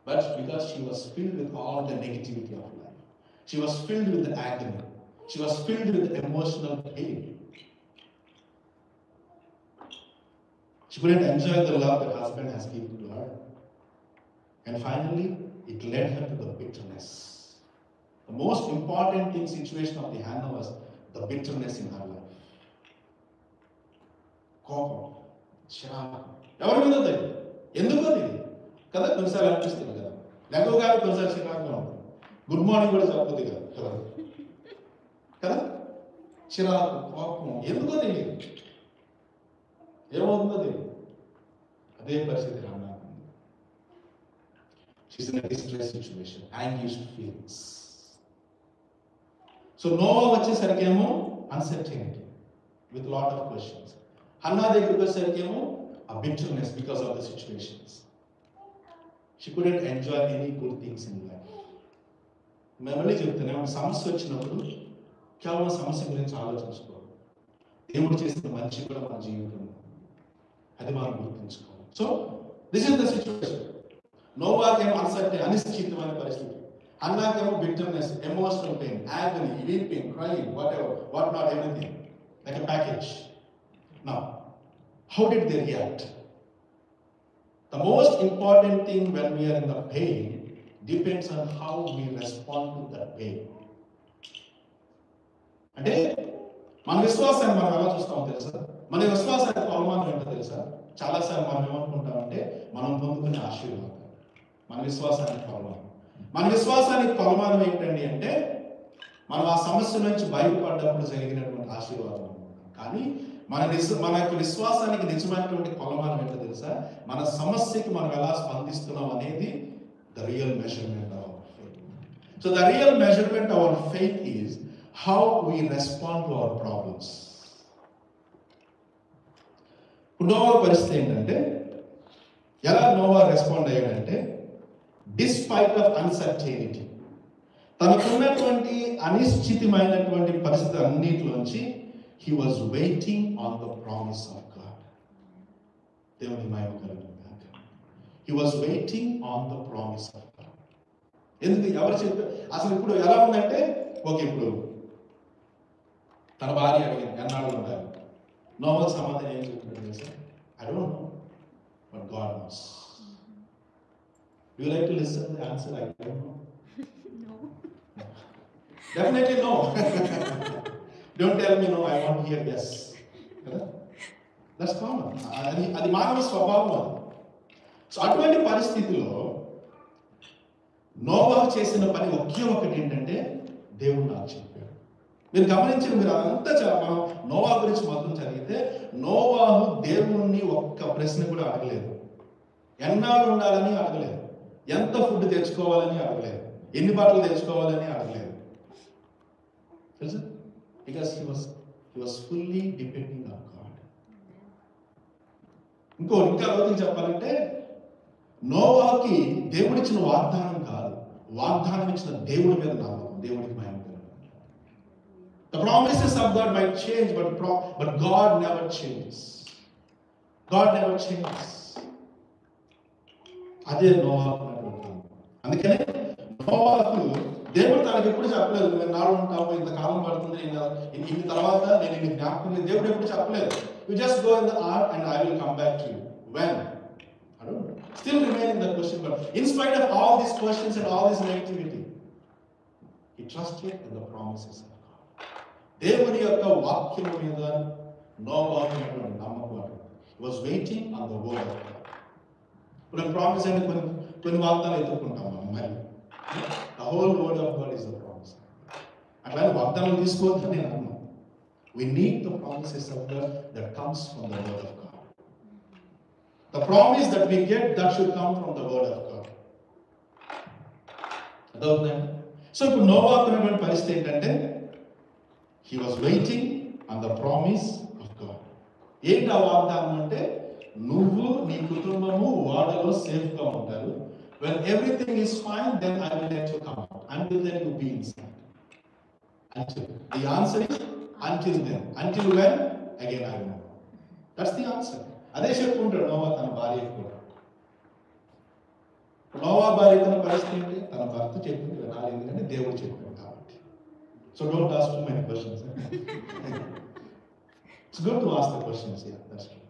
But because she was filled with all the negativity of life, she was filled with agony, she was filled with emotional pain. She couldn't enjoy the love that husband has given to her. And finally, it led her to the bitterness. The most important situation of the Hannah was the bitterness in her life. కోపం, చిరాకు, ఎవరి మీద తెలియదు, ఎందుకో తెలియదు కదా. కొన్నిసార్లు అనిపిస్తుంది కదా, లేకపోతే కొన్నిసార్లు చిరాకుగా ఉంటుంది. గుడ్ మార్నింగ్ కూడా చెప్పదు కదా కదా. చిరాకు, కోపం, ఎందుకో తెలియదు, ఏమవుతుందో తెలియదు. అదే పరిస్థితి రాను. She's in a distress situation, anguished feelings. So Noah వచ్చేసరికేమో uncertainty with lot of questions. Hannah దగ్గరికి వచ్చేసరికేమో a bitterness because of the situations. She couldn't enjoy any good things in life. మళ్ళీ చెప్తాను, సమస్య వచ్చినప్పుడు కేవలం సమస్య గురించి ఆలోచించుకోవాలి. దేవుడు చేసిన మంచి కూడా మన జీవితంలో అది మనం గుర్తుంచుకోవాలి. So this is the situation. నోవాకేమో అన్సర్టైన్, అనిశ్చితమైన పరిస్థితి. హన్నాకేమో bitterness, emotional pain, agony, weeping, crying, whatever, what not, everything like a package. Now, how did they react? The most important thing when we are in the pain depends on how we respond to that pain. అంటే మన విశ్వాసాన్ని మనం ఎలా చూస్తామో తెలుసా? మన విశ్వాసానికి కొలమానం ఏంటో తెలుసా? చాలాసార్లు మనం ఏమనుకుంటామంటే మనం పొందుకునే ఆశీర్వాదం మన విశ్వాసానికి కొలమానం. మన విశ్వాసానికి కొలమానం ఏంటండి అంటే మనం ఆ సమస్య నుంచి బయటపడ్డప్పుడు జరిగినటువంటి ఆశీర్వాదం అనుకుంటాం. కానీ మన యొక్క విశ్వాసానికి నిజమైనటువంటి కొలమానం ఏంటో తెలుసా? మన సమస్యకి మనం ఎలా స్పందిస్తున్నాం అనేది the real measurement of our faith. So the real measurement of our faith is how we respond to our problems. Noah పరిస్థితి ఏంటంటే, ఎలా నోవా రెస్పాండ్ అయ్యాడంటే, డిస్పైట్ ఆఫ్ అన్సర్టైనిటీ, తనకున్నటువంటి అనిశ్చితమైనటువంటి పరిస్థితి అన్నిటిలోంచి he was waiting on the promise of God. దేవుని మహిమ కలుగును గాక. He was waiting on the promise of God. ఎందుకు, ఎవరు చెప్పారు? అసలు ఇప్పుడు ఎలా ఉందంటే, ఓకే ఇప్పుడు తన భార్య అడిగింది ఎన్నాళ్ళు ఉండాలి. నోవా సమాధానం ఏం చెప్తున్నాడు తెలుసా? I don't know, but God knows. Do you like to listen to the answer? I don't know. No. Definitely no. Don't tell me no, I want to hear yes. That's common. అది మానవ స్వభావం అది. సో అటువంటి పరిస్థితిలో నోవాహు చేసిన పని ఒకే ఒకటి ఏంటంటే, దేవుడు నాకు చెప్పాడు. మీరు గమనించిన, మీరు అంతా మనం నోవాహు గురించి మొత్తం చదివితే నోవాహు దేవుణ్ణి ఒక్క ప్రశ్న కూడా అడగలేదు. ఎన్నాళ్ళు ఉండాలని అడగలేదు, ఎంత ఫుడ్ తెచ్చుకోవాలని అడగలేదు, ఎన్ని బట్టలు తెచ్చుకోవాలని అడగలేదు. తెలుసా? Because he was fully depending on God. ఇంకా లోతుగా చెప్పాలంటే, నోవాహుకి దేవుడిచ్చిన వాగ్దానం కాదు, వాగ్దానం ఇచ్చిన దేవుడి మీద నమ్మకం. దేవుడికి మహిమ. The promises of God might change, but God never changes. God never changes. అదే నోవాహుకు. అందుకనే నోవాహుకు దేవుడు తనకు ఎప్పుడు చెప్పలేదు, నువ్వు ఎన్నాళ్ళు ఉంటావు, ఇంతకాలం పడుతుంది, ఇన్ని తర్వాత నేను ఇన్ని జ్ఞాపకం. దేవుడు ఎప్పుడు చెప్పలేదు, you just go in the ark and I will come back to you. When? I don't know. Still remaining the question, but in spite of all these questions and all this negativity, he trusted in the promises of God. దేవుని యొక్క వాక్యం మీద నోవాహు నమ్మకం. He was waiting on the word of God. ఇప్పుడు ప్రామిస్ అంటే కొన్ని వాగ్దానాలు ఎత్తుకుంటాం మనం. మరి the whole word of God is the promise. అట్లానే వాగ్దానాలు తీసుకోవద్దని నేను అన్నాను. We need the promises of God that comes from the word of God. The promise that we get, that should come from the word of God. అర్థమవుతుందండి? సో ఇప్పుడు నోవాహు ఉన్నటువంటి పరిస్థితి ఏంటంటే, he was waiting on the promise of God. ఏంటి ఆ వాగ్దానం అంటే, నువ్వు నీ కుటుంబము ఓడలో సేఫ్గా ఉంటారు. When everything is fine, then I will let you come out. Until then you be inside. Until. The answer is until then. Until when? Again I know. That's the answer. అదే చెప్పుకుంటాడు నోవా తన భార్య కూడా. నోవా భార్య తన పరిస్థితి ఏంటి? తన భర్త చెప్పింది వినాలి, ఎందుకంటే దేవుడు చెప్పాడు కాబట్టి. So don't ask too many questions. It's good to ask the questions. Yeah, that's true.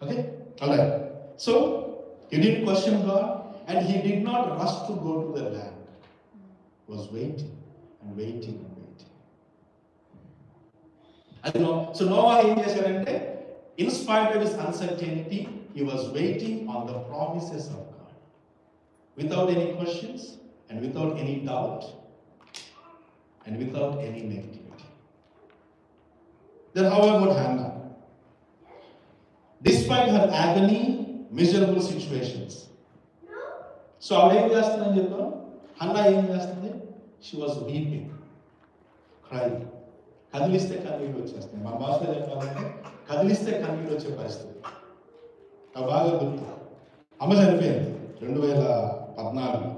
Okay? Alright. So he didn't question God and he did not rush to go to the land. He was waiting and waiting and waiting. I know. So Noah ఏం చేశాడంటే, in spite of his uncertainty, he was waiting on the promises of God. Without any questions and without any doubt and without any negativity. Then how about Hannah? Despite her agony, miserable situations. So ఆవిడ ఏం చేస్తుందని చెప్పాం? హన్నా ఏం చేస్తుంది? She was weeping, crying. కదిలిస్తే కన్నీళ్ళు వచ్చేస్తాయి. మా భాషలో చెప్పాలంటే కదిలిస్తే కన్నీళ్ళు వచ్చే పరిస్థితి. నాకు బాగా గుర్తు. అమ్మ చనిపోయింది 2014.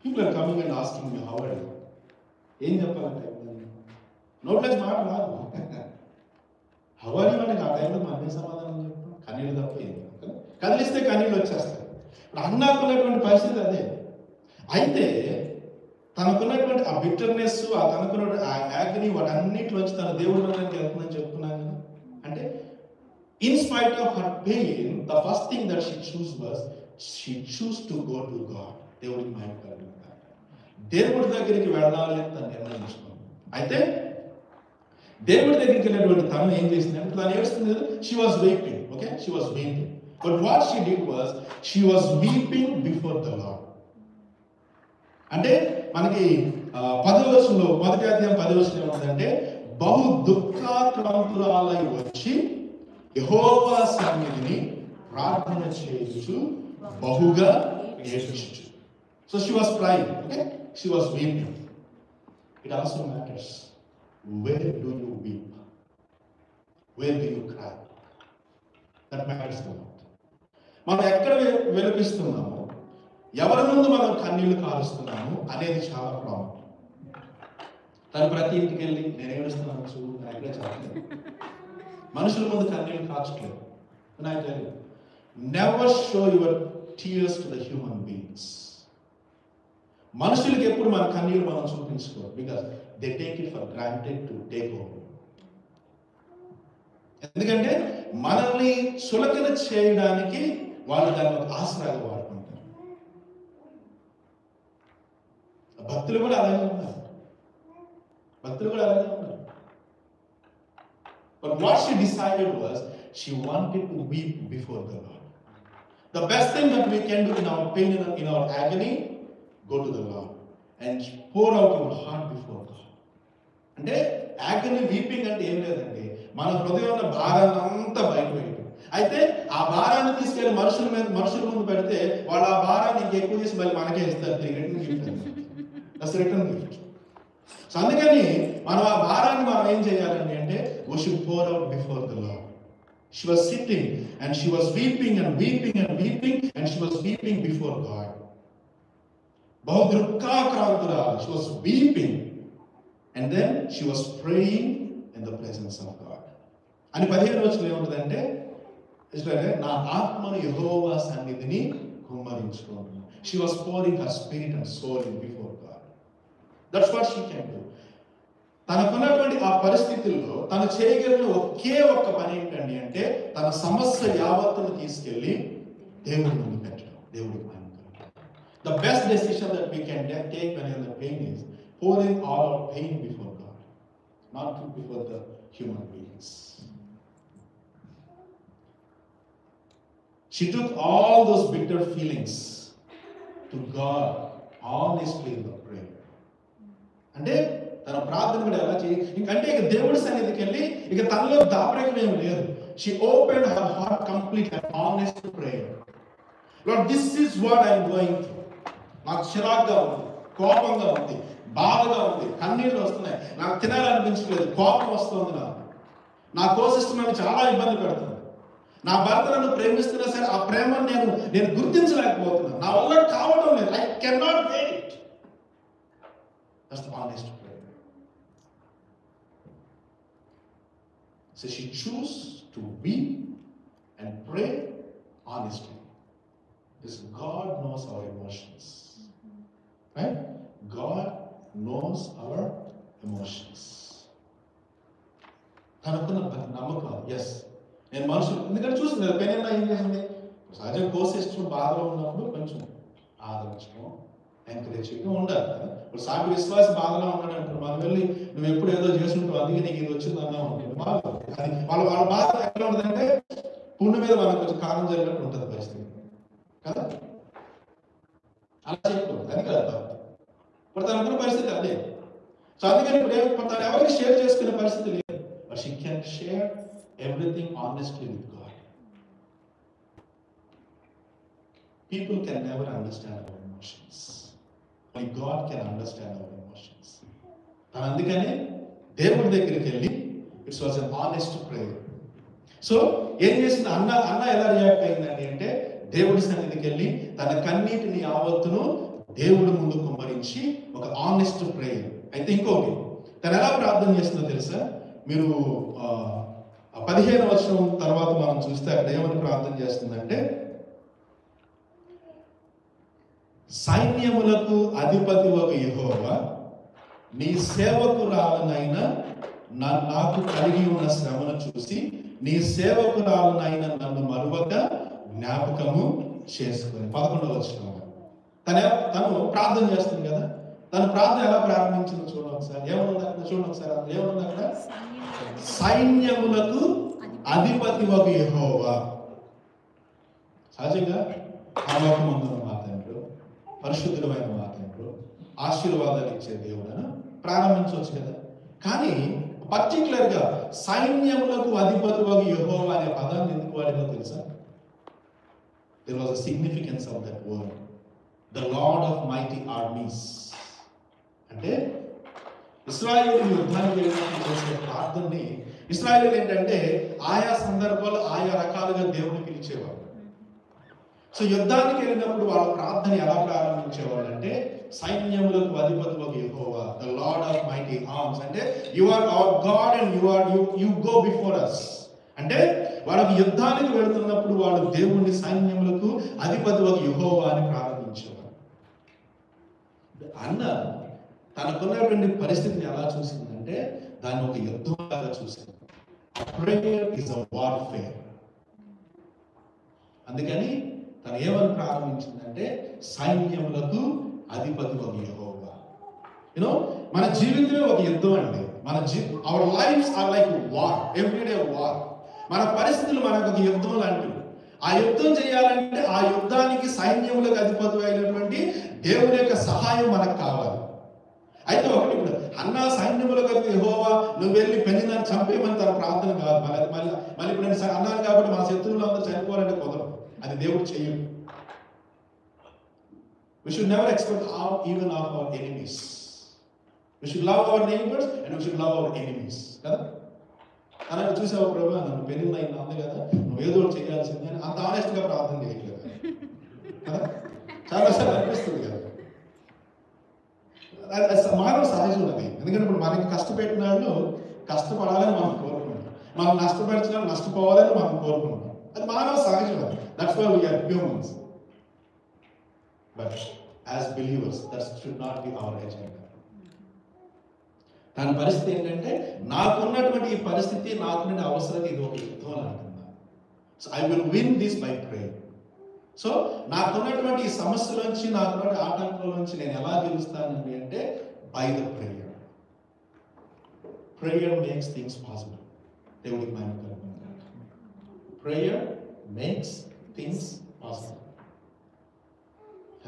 People are coming and asking me, how are you? ఏం చెప్పాలంటే నోట్లెస్ మాట రాదు. How are you అంటే ఆ టైంలో మనమే సమాధానం చెప్తాం. కన్నీళ్ళు తప్ప ఏం కదిలిస్తే కన్నీళ్ళు వచ్చేస్తాయి. ఇప్పుడు అన్నాకున్నటువంటి పరిస్థితి అదే. అయితే తనకున్నటువంటి ఆ బిట్టర్నెస్, ఆ తనకున్నటువంటి ఆ యాగనీ, వాటన్నిటిలోంచి తన దేవుడి మనకి వెళ్తుందని చెప్తున్నాను కదా. అంటే in spite of her pain, the first thing that she chose was she chose to go to God. దేవుడికి మహిమ కలుగును గాక. దేవుడి దగ్గరికి వెళ్ళాలి అని తను నిర్ణయించుకుంది. అయితే దేవుడి దగ్గరికి వెళ్ళినటువంటి తను ఏం చేసింది అంటే, తను ఏడుస్తుంది కదా, she was weeping. Okay, she was weeping. But what she did was she was weeping before the Lord. అంటే మనకి 10వ వచనంలో, మొదటి అధ్యాయం 10వ వచనం ఏమంటే, బహు దుఃఖాక్రాంతురాలై వచ్చి యెహోవా సన్నిధిని ప్రార్థన చేయుచు బహుగా ఏడ్చుచు. So she was crying. Okay, she was weeping. It also matters. Where do you weep? Where do you cry? That matters a lot. మనం ఎక్కడ విలపిస్తున్నాము, ఎవరి ముందు మనం కన్నీళ్లు కారుస్తున్నాము అనేది చాలా ప్రాముఖ్యం. తను ప్రతి ఇంటికి వెళ్ళి నేను ఏడుస్తున్నాను చూడు, నా ఎక్కడే చెప్పలేదు. మనుషుల ముందు కన్నీళ్లు కాచట్లేదు. నాకు తెలియదు. Never show your tears to the human beings. మనుషులకి ఎప్పుడు మన కన్నీళ్లు మనం చూపించుకోరు. Because they take it for granted to take over. ఎందుకంటే మనల్ని చులకన చేయడానికి వాళ్ళు దాన్ని ఒక ఆసరాగా వాడుకుంటారు. భక్తులు కూడా అలాగే ఉన్నారు. But what she decided was she wanted to weep before the Lord. The best thing that we can do in our pain, in our agony, go to the Lord and pour out your heart before God. అంటే agony weeping అంటే ఏం లేదండి, మన హృదయంలో భారాన్ని అంతా బయట పెట్టు. అయితే ఆ భారాన్ని తీసుకెళ్లి మనుషుల ముందు పెడితే వాళ్ళు ఆ భారాన్ని ఇంకెక్కువ చేసి మళ్ళీ మనకే ఇస్తారు. Return gift. సో అందుకని మనం ఆ భారాన్ని మనం ఏం చేయాలండి అంటే, we should pour out before the Lord. She was sitting and she was weeping and weeping and weeping and she was weeping before God. బహు దుఃఖాక్రాంతురాలు. She was weeping and then she was praying in the presence of God. అని 15 రోజులు ఏముంటుందంటే, నా ఆత్మను యెహోవా సన్నిధిని కుమ్మరించుకుంటున్నాను. She was pouring her spirit and soul before God. That's what she can do. తనకున్నటువంటి ఆ పరిస్థితుల్లో తను చేయగలిగిన ఒకే ఒక్క పని ఏంటండి అంటే, తన సమస్య యావత్తును తీసుకెళ్లి దేవుడి ముందు పెట్టడం, దేవుడికి మహిమ కలగడం. The best decision that we can take when the pain is pouring all our pain before God, not before the human beings. She took all those bitter feelings to God honestly in the prayer. అంటే తన ప్రార్థన కూడా ఎలా చేయి, ఇంకంటే ఇక దేవుడి సన్నిధికి వెళ్ళి ఇక తనలో దాపరికం ఏమి లేదు. She opened her heart completely and honest prayer. Lord, this is what I am going through. నాకు చిరాగ్గా ఉంది, కోపంగా ఉంది, బాధగా ఉంది, కన్నీళ్ళు వస్తున్నాయి, నాకు తినాలనిపించలేదు, కోపం వస్తుంది, నా కోసిస్తున్నాను, చాలా ఇబ్బంది పెడుతుంది, నా భర్త నన్ను ప్రేమిస్తున్నా సరే ఆ ప్రేమను నేను గుర్తించలేకపోతున్నాను, నా వల్ల కావడం లేదు. I cannot wait. That's the honest prayer. So she chose to weep and pray honestly. Because God knows our emotions. Right? God knows our emotions. తనకున్న నమ్మకం, ఎస్ నేను మనుషులు ఎందుకంటే చూస్తుంది కదా, పెళ్ళి ఏం చేసింది, సహజంగా కోసిస్టం బాధలో ఉన్నప్పుడు కొంచెం ఆదరించడం, ఎంకరేజ్ చేయడం ఉండాలి కదా. ఇప్పుడు సాటి విశ్వాసి బాధలో ఉన్నాడు అంటారు, మనం వెళ్ళి నువ్వు ఎప్పుడు ఏదో చేస్తుంటావు అందుకే నీకు ఇది వచ్చింది అన్నా ఉంటుంది బాధ. అది వాళ్ళ బాధ ఎట్లా ఉంటుందంటే పుండు మీద వాళ్ళకి కొంచెం కారం జరిగినట్టు ఉంటుంది పరిస్థితి కదా. అలా చేయకూడదు, అది కదా. ఇప్పుడు తను అనుకున్న పరిస్థితి అదే. సో అందుకని ఇప్పుడు తను ఎవరికి షేర్ చేసుకునే పరిస్థితి లేదు. But she can share everything honestly with God. People can never understand our emotions. Only God can understand our emotions. తను అందుకనే దేవుడి దగ్గరికి వెళ్ళి it's was an honest prayer. So ఏం చేసిన అన్న ఎలా రియాక్ట్ అయిందండి అంటే, దేవుడి సన్నిధికి వెళ్ళి తన కన్నీటిని యావత్తును దేవుడి ముందు కుమ్మరించి ఒక ఆనెస్ట్ ప్రేయర్. అయితే ఇంకోటి తను ఎలా ప్రార్థన చేస్తుందో తెలుసా, మీరు 15వ వచనం తర్వాత మనం చూస్తే అక్కడ ఏమని ప్రార్థన చేస్తుందంటే, సైన్యములకు అధిపతి ఒక యెహోవా నీ సేవకురాలనైన నాకు కలిగి ఉన్న శ్రమను చూసి నీ సేవకురాలనైన నన్ను మరువక జ్ఞాపకము చేసుకుని. 11వ వచనం తను ప్రార్థన చేస్తుంది కదా. తను ప్రార్థన ఎలా ప్రారంభించిందో చూడండి ఒకసారి. ఏమన్నా చూడండి ఒకసారి, ఏమన్నా అక్కడ, సైన్యములకు అధిపతి ఒక యెహోవా. సహజంగా పరలోకమందున్న మా తండ్రి, పరిశుద్ధమైన మా తండ్రి, ఆశీర్వాదాలు ఇచ్చే దేవుడని ప్రారంభించవచ్చు కదా. కానీ పర్టికులర్ గా సైన్యములకు అధిపతి ఒక యెహోవా అనే పదాన్ని ఎందుకు వాడినో తెలుసా? There was a significance of that word. The Lord of mighty armies. అంటే ఇశ్రాయేలు యుద్ధానికి వెళ్ళినప్పుడు చేసే ప్రార్థనని ఇశ్రాయేలు ఏంటంటే ఆయా సందర్భాలు ఆయా రకాలుగా దేవుని పిలిచేవారు. సో యుద్ధానికి వెళ్ళినప్పుడు వాళ్ళ ప్రార్థన ఎలా ప్రారంభించేవాళ్ళు అంటే, సైన్యములకు అధిపతి ఒక Jehovah, the lord of mighty arms. అంటే you are our God and you go before us. అంటే వాళ్ళకి యుద్ధానికి వెళుతున్నప్పుడు వాళ్ళు దేవుని సైన్యములకు అధిపతి ఒక యెహోవా అని ప్రారంభించేవారు. అన్న తనకున్నటువంటి పరిస్థితిని ఎలా చూసిందంటే దాన్ని ఒక యుద్ధంలాగా చూసింది. Prayer is a warfare. అందుకని తను ఏమని ప్రారంభించిందంటే, సైన్యములకు అధిపతి ఒక యెహోవా. యూనో మన జీవితమే ఒక యుద్ధం అండి. Our lives are like war, everyday war. మన పరిస్థితులు మనకు ఒక యుద్ధం లాంటివి. ఆ యుద్ధం చేయాలంటే ఆ యుద్ధానికి సైన్యములకు అధిపతి అయినటువంటి దేవుని యొక్క సహాయం మనకు కావాలి. అయితే ఒకటి, ఇప్పుడు అన్నా సైన్యములకు యెహోవా నువ్వు వెళ్ళి పెనిదాన్ని చంపేయమని తన ప్రార్థన కాదు. మళ్ళీ ఇప్పుడు నేను అన్నాను కాబట్టి మన శత్రువులు అందరూ చనిపోవాలంటే కుదరదు, అది దేవుడు చెయ్యడు. We should never expect even of our enemies. We should love our neighbors and we should love our enemies. కదా? అలాగే చూసావు ప్రభు, నన్ను పెళ్ళిళ్ళు అయింది అంది కదా, నువ్వు ఏదో చేయాల్సింది అని అంత ఆనెస్ట్ గా ప్రార్థన చేయట్లేదు కదా. చాలాసార్లు అనిపిస్తుంది కదా. మానవ సహజం అది. ఎందుకంటే ఇప్పుడు మనకి కష్టపెట్టిన వాళ్ళు కష్టపడాలని మనం కోరుకుంటాం, మనం నష్టపరిచిన వాళ్ళు నష్టపోవాలని మనం కోరుకుంటాం. అది మానవ సహజం. అది that's why we are humans. But as believers, that should not be our agenda. తన పరిస్థితి ఏంటంటే, నాకున్నటువంటి ఈ పరిస్థితి, నాకున్న అవసరం ఇది ఒక యుద్ధం అని అంటున్నాను. So I will win this by prayer. So నాకున్నటువంటి ఈ సమస్యలోంచి, నాకున్నటువంటి ఆటంకంలోంచి నేను ఎలా గెలుస్తానండి అంటే, by the prayer. Prayer makes things possible. దేవుడికి మహిమ కలుగును. Prayer makes things possible.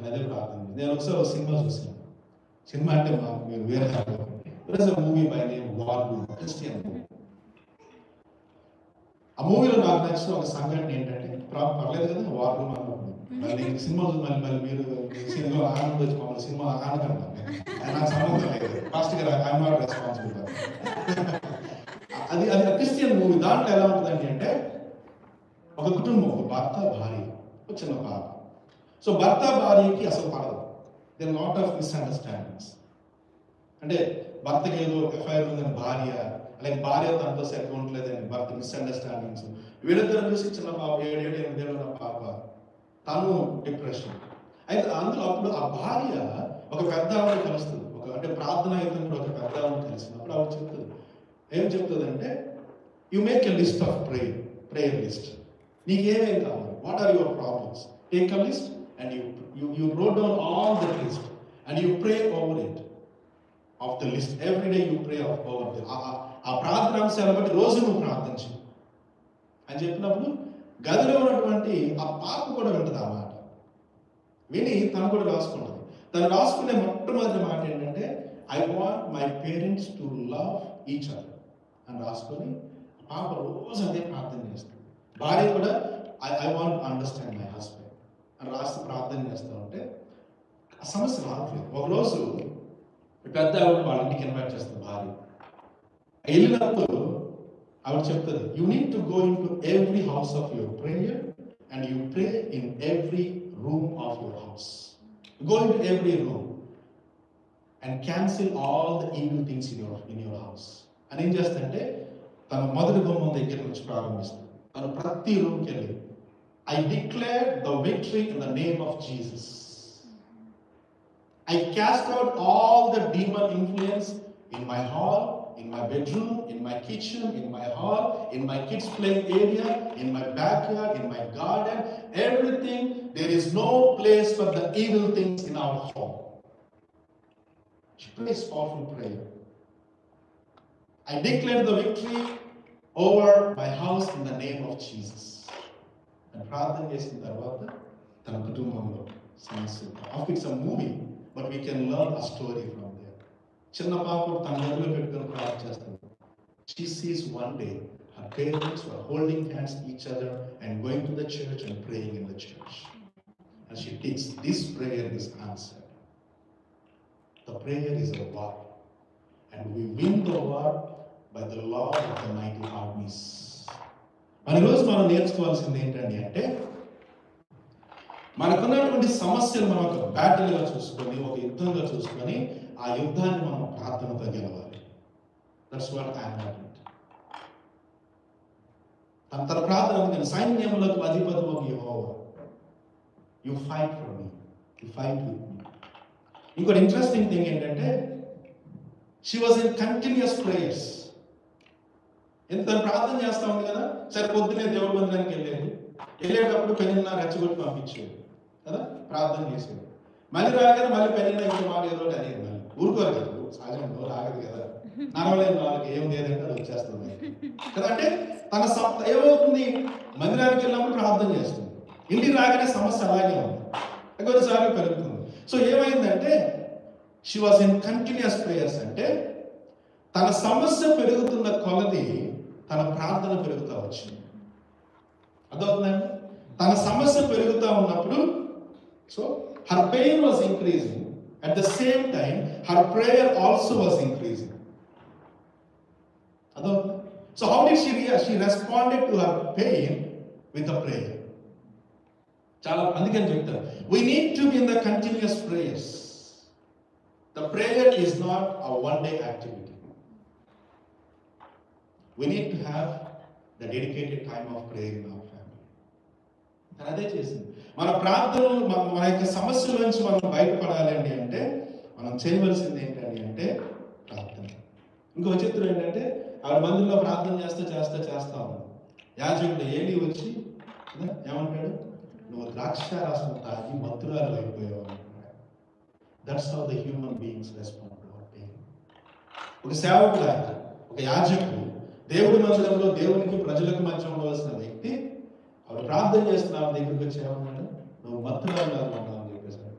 అదే ప్రార్థన. నేను ఒకసారి ఒక సినిమా చూసాను. సినిమా అంటే మీరు వేరే movie by name war room, Christian movie. ఆ మూవీలో నాకు నచ్చిన ఒక సంఘటన ఏంటంటే, పర్లేదు కదా వార్ రూమ్ అన్నప్పుడు, మళ్ళీ సినిమా మళ్ళీ మీరు సినిమా ఆనందం వచ్చి మమ్మల్ని సినిమా ఆనందం నాకు సంబంధం లేదు. ఫాస్ట్ గా ఐఎమ్ నాట్ రెస్పాన్సిబుల్. అది క్రిస్టియన్ మూవీ. దాంట్లో ఎలా ఉంటుందండి అంటే, ఒక కుటుంబం, ఒక భర్త, భార్య, ఒక చిన్న పాప. సో భర్త భార్యకి అసలు పడదు. There lot of misunderstandings. అంటే భర్తకి ఏదో ఎఫ్ఐఆర్ ఉందని భార్య, అలాగే భార్య తనతో సెట్ ఉండలేదని భర్త, మిస్అండర్స్టాండింగ్స్. వీళ్ళిద్దరు చూసి చిన్న పాప 7-8 ఉన్న పాప, తను డిప్రెషన్. అయితే అందులో అప్పుడు ఆ భార్య ఒక పెద్ద ఆవిడ కలుస్తుంది, అంటే ప్రార్థన యుద్ధంలో ఒక పెద్ద ఆవిడ కలిసినప్పుడు ఆవిడ చెప్తుంది, ఏం చెప్తుంది అంటే, you make a list of prayer list. నీకేమేం కావాలి, what are your problems, take a list and you wrote down all the list and you pray over it of the list. Every day you pray over it. ఆ ప్రార్థన అంశాలను బట్టి రోజు నువ్వు ప్రార్థించు అని చెప్పినప్పుడు గదిలో ఉన్నటువంటి ఆ పాప కూడా వింటుంది ఆ మాట. విని తను కూడా రాసుకుంటుంది. తను రాసుకునే మొట్టమొదటి మాట ఏంటంటే, I want my parents to love each other అని రాసుకొని పాప రోజు అదే ప్రార్థన చేస్తుంది. భార్య కూడా I want understand my husband అని రాసి ప్రార్థన చేస్తూ ఉంటే ఆ సమస్య రావట్లేదు. ఒకరోజు పెద్ద ఆవిడ వాళ్ళ ఇంటికి ఇన్వైట్ చేస్తుంది భార్య. వెళ్ళినప్పుడు ఆవిడ చెప్తుంది, you need to go in to every house of your prayer and you pray in every room of your house. Go into every room and cancel all the evil things in your house. అని ఏం చేస్తుందంటే, తన మొదటి గుమ్మం దగ్గర నుంచి ప్రారంభిస్తుంది. తను ప్రతి రూమ్కి వెళ్ళి, I declare the victory in the name of Jesus. I cast out all the demon influence in my hall, in my bedroom, in my kitchen, in my hall, in my kids playing area, in my backyard, in my garden, everything. There is no place for the evil things in our home. She prays powerful prayer. I declare the victory over my house in the name of Jesus. And ప్రార్థన చేసిన తర్వాత తన కుటుంబంలో సమస్య. It's a movie, but we can learn a story from there. చిన్న పాప తన గదిలో పెట్టుకొని ప్రార్థన చేస్తుంది. She sees one day her parents were holding hands each other and going to the church and praying in the church. And she thinks, this prayer is answered. The prayer is a war. And we win the war by the Lord of the mighty armies. మన ఈరోజు మనం నేర్చుకోవాల్సింది ఏంటండి అంటే, మనకున్నటువంటి సమస్యలు మనం ఒక బ్యాటిల్గా చూసుకొని, ఒక యుద్ధంగా చూసుకొని, ఆ యుద్ధాన్ని మనం ప్రార్థనతో గెలవాలి. That's what I want. తన ప్రార్థన అందుకని, సైన్యములకు అధిపతివగు Jehovah, you fight for me, you fight with me. ఇంకోటి ఇంట్రెస్టింగ్ థింగ్ ఏంటంటే, she was in continuous prayers. ఎంత ప్రార్థన చేస్తా ఉంది కదా, సరే పొద్దునే దేవుడి మందిరానికి వెళ్ళేటప్పుడు పెళ్ళిన రెచ్చగొట్టి పంపించేది కదా, ప్రార్థన చేసేది. మళ్ళీ రాగానే మళ్ళీ పెళ్ళిన ఇంకో మాట ఏదో అనేది, మళ్ళీ ఊరుకోరు కదా, సహజంగా ఆగదు కదా, నడవలేదు వాళ్ళకి ఏం లేదంటే అది వచ్చేస్తుంది కదా. అంటే తన ఏమవుతుంది, మందిరానికి వెళ్ళినప్పుడు ప్రార్థన చేస్తుంది, ఇంటికి రాగానే సమస్య అలాగే ఉంది, కొన్నిసార్లు పెరుగుతుంది. సో ఏమైందంటే, she was in continuous prayers. అంటే తన సమస్య పెరుగుతున్న కొలది తన ప్రార్థన పెరుగుతూ వచ్చింది. అర్థమవుతుందండి? తన సమస్య పెరుగుతూ ఉన్నప్పుడు, so her pain was increasing, at the same time her prayer also was increasing. అర్థమవుతుంది? So how did she react? She responded to her pain with a prayer. చాలా అందుకని చెప్తారు, we need to be in the continuous prayers. The prayer is not a one-day activity. We need to have the dedicated time of prayer in our family. తను అదే చేసింది. మన ప్రార్థనలు, మన యొక్క సమస్యల నుంచి మనం బయటపడాలి అంటే మనం చేయవలసింది ఏంటండి అంటే ప్రార్థన. ఇంకో చిత్రం ఏంటంటే, ఆవిడ మందిరంలో ప్రార్థన చేస్తా ఉన్నాడు. యాజకుడు ఏలి వచ్చి ఏమంటాడు, నువ్వు ద్రాక్షారసం తాగి మత్తురాలు అయిపోయావు అంటున్నాడు. That's how the human beings respond to hour pain. ఒక సేవకుడు, ఒక యాజకుడు దేవుడి మందిరంలో దేవునికి ప్రజలకు మధ్య ఉండవలసిన వ్యక్తి, ఆవిడ ప్రార్థన చేస్తున్న ఆవిడ దగ్గరికి వచ్చి ఏమన్నాడు, నువ్వు మత్తురాలు అంటావు అని చెప్పేసాడు.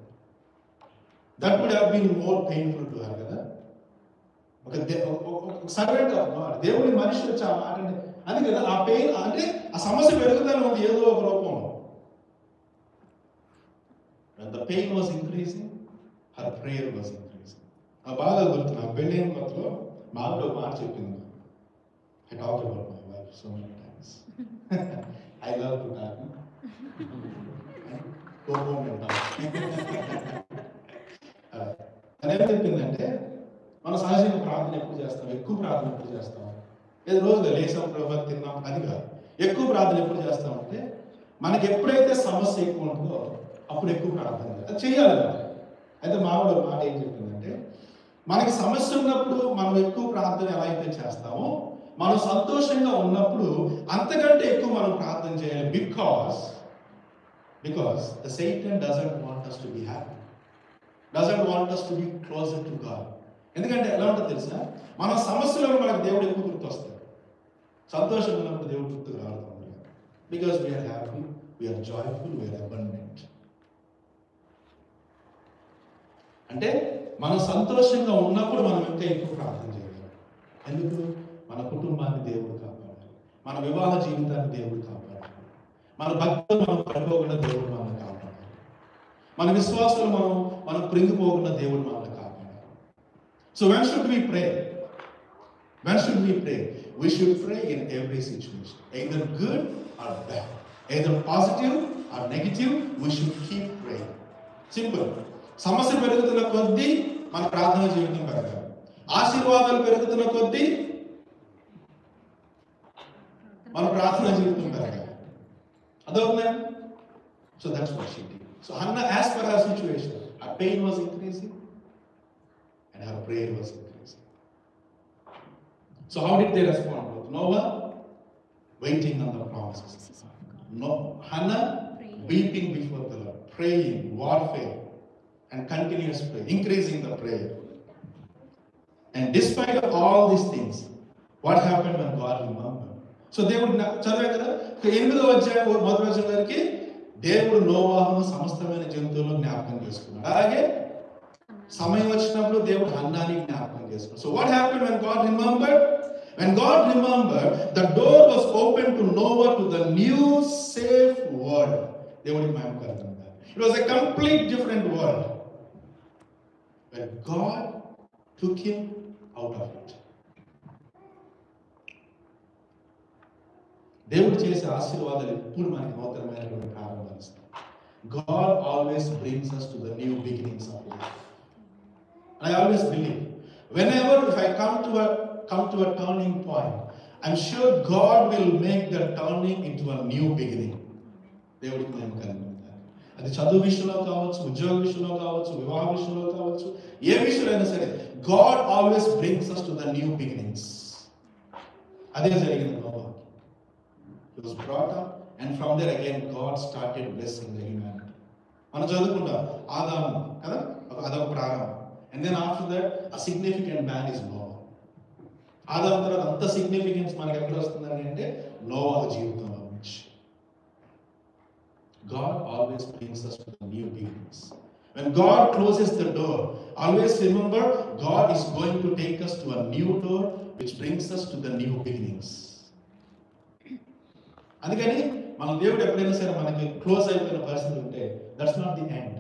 That would have been more painful to her కదా. ఒక సర్వెంట్ ఆఫ్ గాడ్, దేవుడి మనిషి వచ్చి ఆ మాట అది కదా, ఆ పెయిన్ అంటే ఆ సమస్య పెరుగుతూనే ఉంది ఏదో ఒక రూపంలో. When the pain was increasing, her prayer was increasing. బాగా గుర్తు, నాకు పెళ్ళైన కొత్తలో మా ఆవిడ ఒక మాట చెప్పింది. I talk about my wife so many times. I love to talk. Go home and talk. తను ఏం చెప్పిందంటే, మన చేస్తాం? ఏదో రోజుగా లేసాం ప్రభా తిన్నాం అది కాదు. ఎక్కువ ప్రార్థన ఎప్పుడు చేస్తామంటే మనకి ఎప్పుడైతే సమస్య ఎక్కువ ఉంటుందో అప్పుడు ఎక్కువ ప్రార్థన అది చేయాలి కదా. అయితే మామూలు మాట ఏం చెప్పిందంటే, మనకి సమస్య ఉన్నప్పుడు మనం ఎక్కువ ప్రార్థన ఎలా అయితే చేస్తామో, మనం సంతోషంగా ఉన్నప్పుడు అంతకంటే ఎక్కువ మనం ప్రార్థన చేయాలి. Because the Satan doesn't want us to be happy, doesn't want us to be closer to God. ఎందుకంటే ఎలా ఉంటుందో తెలుసా, మన సమస్యలను మనకు దేవుడు ఎక్కువ గుర్తు వస్తాడు. సంతోషంగా ఉన్నప్పుడు దేవుడు గుర్తు రాదు. Because we are happy, we are joyful, we are abundant. అంటే మనం సంతోషంగా ఉన్నప్పుడు మనం ఇంకా ఎక్కువ ప్రార్థన చేయాలి. ఎందుకు? మన కుటుంబాన్ని దేవుడు కాపాడాలి, మన వివాహ జీవితాన్ని దేవుడు కాపాడాలి, మన భక్తులు మనం పడిపోకుండా దేవుడు మనల్ని కాపాడాలి, మన విశ్వాసాలు మనం కృంగిపోకుండా దేవుడు మనల్ని కాపాడాలి. So when should we pray? When should we pray? We should pray in every situation, either good or bad, either positive or negative. We should keep praying. Simple. సమస్య పెరుగుతున్న కొద్దీ మన ప్రార్థన జీవితం పెరగాలి, ఆశీర్వాదాలు పెరుగుతున్న కొద్దీ మన ప్రార్థన జీవితం పెరగాలి. అదవుతుందా? So that's what she did. So Hannah, as per her situation, her pain was increasing and her prayer was increasing. So how did they respond? Noah waiting on the promises. Hannah weeping before the Lord, praying, warfare, and continuous prayer, increasing the prayer. And despite of all these things, what happened when God remembered? So దేవుడు చదివే కదా 8వ అధ్యాయం 1వ వచనం వరకు దేవుడు నోవాహును సమస్తమైన జంతువులను జ్ఞాపకం చేసుకున్నాడు. అలాగే సమయం వచ్చినప్పుడు దేవుడు హన్నాని జ్ఞాపకం చేసుకున్నాడు. So what happened when God remembered? When God remembered, the door was open to Noah to the new safe world. దేవుడికి మహిమ కలుగుతుంది. It was a complete different world when God took him out of it. దేవుడు చేసే ఆశీర్వాదాలు ఎప్పుడు మనకి నూతనమైనటువంటి ప్రారంభాలు ఇస్తాయి. God always brings us to the new beginnings of life. And I always believe, whenever if I come to a turning point, I'm sure God will make the turning into a new beginning. దేవుడికి మేము కలుగుతాం. అది చదువు విషయంలో కావచ్చు, ఉద్యోగ విషయంలో కావచ్చు, వివాహ విషయంలో కావచ్చు, ఏ విషయంలో సరే God always brings us to the new beginnings. అదే జరిగింది నోవాహుకి. He was brought up and from there again God started blessing the humanity. మనం చదువుకుంటాం ఆదాము కదా, అదొక ప్రారంభం. And then after that a significant man is Noah. ఆదాము తర్వాత అంత సిగ్నిఫికెన్స్ మనకి ఎక్కడ వస్తుందని అంటే నోవాహు జీవితంలో నుంచి. God always brings us to the new beginnings. When God closes the door, always remember God is going to take us to a new door which brings us to the new beginnings. అందుకని మన దేవుడు ఎప్పుడైనా సరే మనకి క్లోజ్ అయిపోయిన పరిస్థితి ఉంటే that's not the end,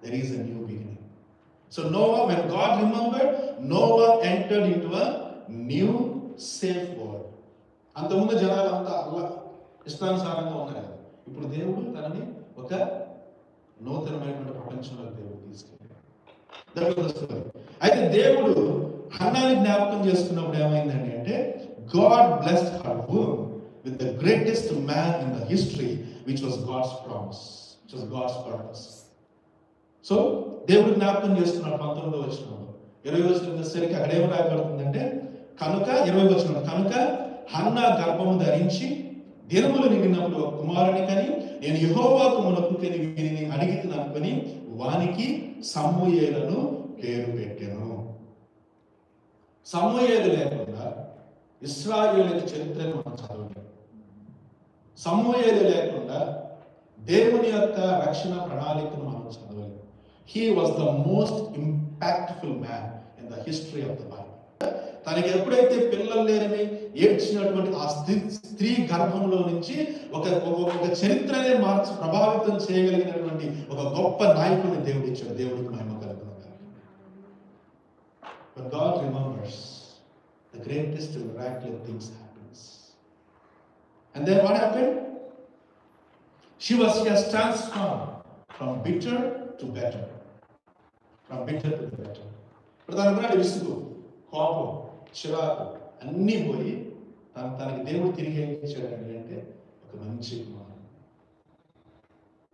there is a new beginning. So Noah, when God remembered, Noah entered into a new safe world. అంతకుముందు జనాలు అంతా ఇష్టానుసారంగా ఉన్నారు. ఇప్పుడు దేవుడు తనని ఒక నూతనమైనటువంటి ప్రపంచంలో దేవుడు తీసుకెళ్ళాడు. అయితే దేవుడు హన్నాని జ్ఞాపకం చేసుకున్నప్పుడు ఏమైందండి అంటే God blessed her womb with the greatest man in the history, which was God's promise, which was God's purpose. So దేవుడు జ్ఞాపకం చేసుకున్నాడు 19వ వచనంలో. 20వ వచనం సరికి అక్కడ ఏం రాయబడుతుందంటే కనుక 20వ వచనం, కనుక హన్నా గర్భము ధరించి దినములు నిండినప్పుడు ఒక కుమారుని కని నేను యెహోవాకు మొక్కుకొని వీరిని అడిగితిని అనుకొని వానికి సమూయేలును పేరు పెట్టెను. సమూయేలు లేకుండా ఇశ్రాయేలు చరిత్రను మనం చదవలేము. సమూయేలు లేకుండా దేవుని యొక్క రక్షణ ప్రణాళికను మనం చదవలేము. He was the most impactful man in the history of the Bible. తనకి ఎప్పుడైతే పిల్లలు లేరని ఏడ్చినటువంటి ఆ స్త్రీ గర్భంలో నుంచి ఒక చరిత్రనే ప్రభావితం చేయగలిగినటువంటి ఒక గొప్ప నాయకుడిని దేవుడు ఇచ్చాడు. దేవుడికి మహిమ కలుగును. When God remembers, the greatest miraculous things happens. And then what happened? She has transformed from bitter to better. From bitter to better. ప్రధానంగా విసుగు, కోపం, చిరాకు అన్నీ పోయి తనకి దేవుడు తిరిగి ఏం ఇచ్చాడండి అంటే ఒక మంచి కుమారుడు.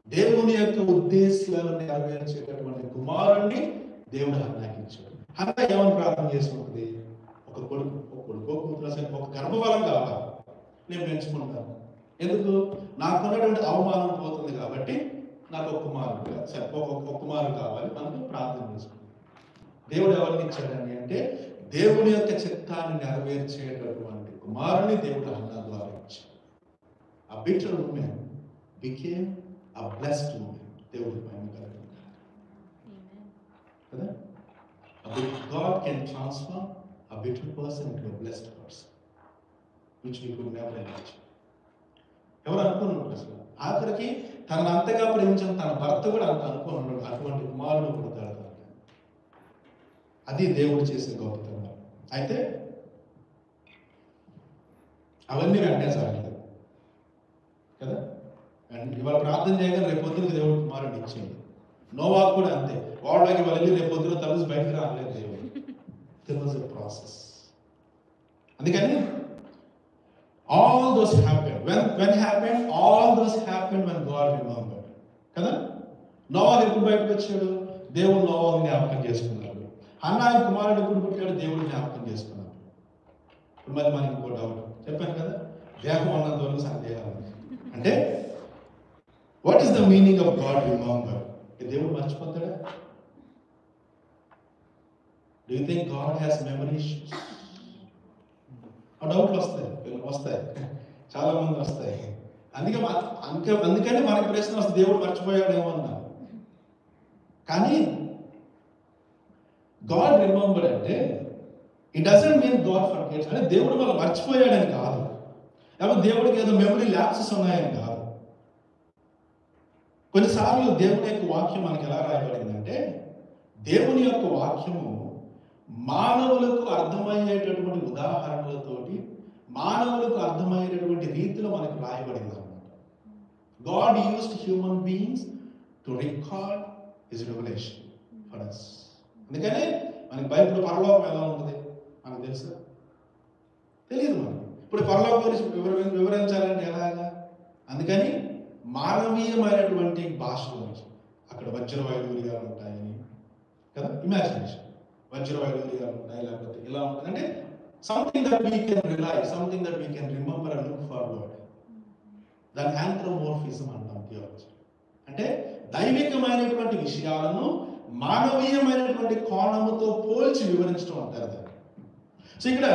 దేవుని యొక్క ఉద్దేశాలను నెరవేర్చేటటువంటి కుమారుణ్ణి దేవుడు హన్నాకి ఇచ్చాడు. హన్నా ఏమని ప్రార్థన చేసుకుంటుంది? ఒక కొడుకో కూతురు సరే ఒక గర్భఫలం కావాలి, నేను పెంచుకుంటాను. ఎందుకు? నాకున్నటువంటి అవమానం పోతుంది కాబట్టి నాకు ఒక కుమారుడు సరే ఒక కుమారుడు కావాలి మనకు ప్రార్థన చేసుకుంటాం. దేవుడు ఎవరిని ఇచ్చాడని అంటే దేవుని యొక్క చిత్తాన్ని నెరవేర్చేటటువంటి కుమారుని దేవుడు హన్నా ద్వారా ఇచ్చాడు. ఆ bitter women became a blessed woman. దేవుడి మహిమ కలుగుతుంది కదా. God can transform a bitter person into a blessed person, which we could never imagine. ఎవరు అనుకున్నారు అసలు? ఆఖరికి తనను అంతగా ప్రేమించిన తన భర్త కూడా అంత అనుకున్నాడు అటువంటి కుమారుడు పుడతాడు. అది దేవుడు చేసే గొప్పతనం. అయితే అవన్నీ వెంటనే జరగలేదు కదా. ఇవాళ ప్రార్థన చేయగానే రేపు పొద్దున దేవుడు కుమారుడు ఇచ్చేయండి. నోవాకు కూడా అంతే. వాళ్ళకి వాళ్ళు వెళ్ళి రేపు పొద్దున తలసి బయటకు రాలేదు దేవుడు. There was a process. అందుకని all those happened. When happened? All those happened when God remembered. కదా. నోవాహు ఎప్పుడు బయటకు వచ్చాడు? దేవుడు నోవాహుని జ్ఞాపకం చేసుకున్నాడు. హన్నా కుమారుడు ఎప్పుడు పుట్టాడు? దేవుడు జ్ఞాపకం చేసుకున్నాడు. ఇప్పుడు మరి మనకి ఇంకో డౌట్ చెప్పాను కదా, దేహం అన్నంత వరకు సందేహాలు. అంటే what is the meaning of God remember? దేవుడు మర్చిపోతాడా? Do you think God has memory issues? ఆ డౌట్లు వస్తాయి చాలా మంది వస్తాయి. అందుకని మనకి ప్రశ్న వస్తుంది, దేవుడు మర్చిపోయాడేమో అన్నా. కానీ గాడ్ రిమెంబర్ అంటే it doesn't mean God forgets. అంటే దేవుడు మనం మర్చిపోయాడని కాదు, లేకపోతే దేవుడికి ఏదో మెమరీ ల్యాప్సెస్ ఉన్నాయని కాదు. కొన్నిసార్లు దేవుని యొక్క వాక్యం మనకి ఎలా రాయబడిందంటే, దేవుని యొక్క వాక్యము మానవులకు అర్థమయ్యేటటువంటి ఉదాహరణలతోటి మానవులకు అర్థమయ్యేటటువంటి రీతిలో మనకు రాయబడింది అన్నమాట. God used human beings to record his revolution for us. అందుకనే మనకి బైబిల్ పరలోకం ఎలా ఉంటుంది మనకు తెలుసా? తెలియదు మనకి. ఇప్పుడు పరలోకం గురించి వివరించాలంటే ఎలాగా? అందుకని మానవీయమైనటువంటి భాషలో అక్కడ వజ్రవైడూర్యాలు ఉంటాయని కదా, ఇమాజినేషన్. వజ్రవైడూర్యాలు ఉంటాయి, లేకపోతే ఇలా ఉంటుంది. అంటే something that we can rely, something that we can remember and look forward. దాని యాంథ్రోమోర్ఫిజం అంటాం థియాలజీ. అంటే దైవికమైనటువంటి విషయాలను మానవీయమైనటువంటి కోణముతో పోల్చి వివరించడం అంటారు దాన్ని. సో ఇక్కడ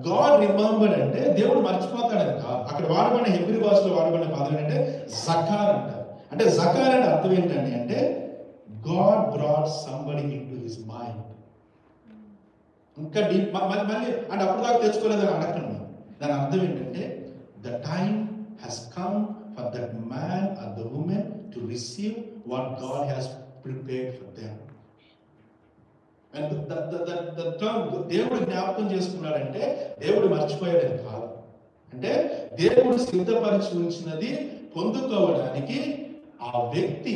గాడ్ రిమెంబర్డ్ అంటే దేవుడు మర్చిపోతాడని కాదు. అక్కడ వాడబడిన హెబ్రీ భాషలో వాడబడిన పదం ఏంటంటే జకార్ అంటారు. అంటే జకార్ అంటే అర్థం ఏంటండి అంటే God brought somebody into his mind. ఇంకా డీప్ మళ్ళీ అంటే అప్పుడు దాకా తెచ్చుకోలేదని అడగండి. దాని అర్థం ఏంటంటే the time has come for that man or the women to receive what God has prepared for them. దేవుడు జ్ఞాపకం చేసుకున్నాడంటే దేవుడు మర్చిపోయాడని కాదు. అంటే దేవుడు సిద్ధపరిచి ఉంచినది పొందుకోవడానికి ఆ వ్యక్తి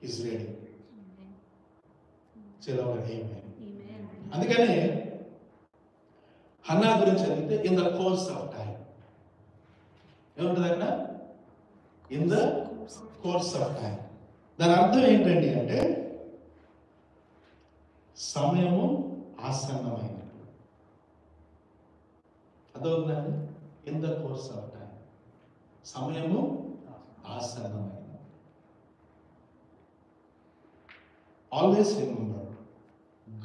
ఇస్ రెడీ. అందుకని హన్నా గురించి చదివితే in the course of time ఏముంటుంది అక్కడ? In the course of time. దాని అర్థం ఏంటండి అంటే సమయము ఆసన్నమైనప్పుడు. అదవుతుందండి. In the course of time, సమయము ఆసన్నమైనప్పుడు. Always remember,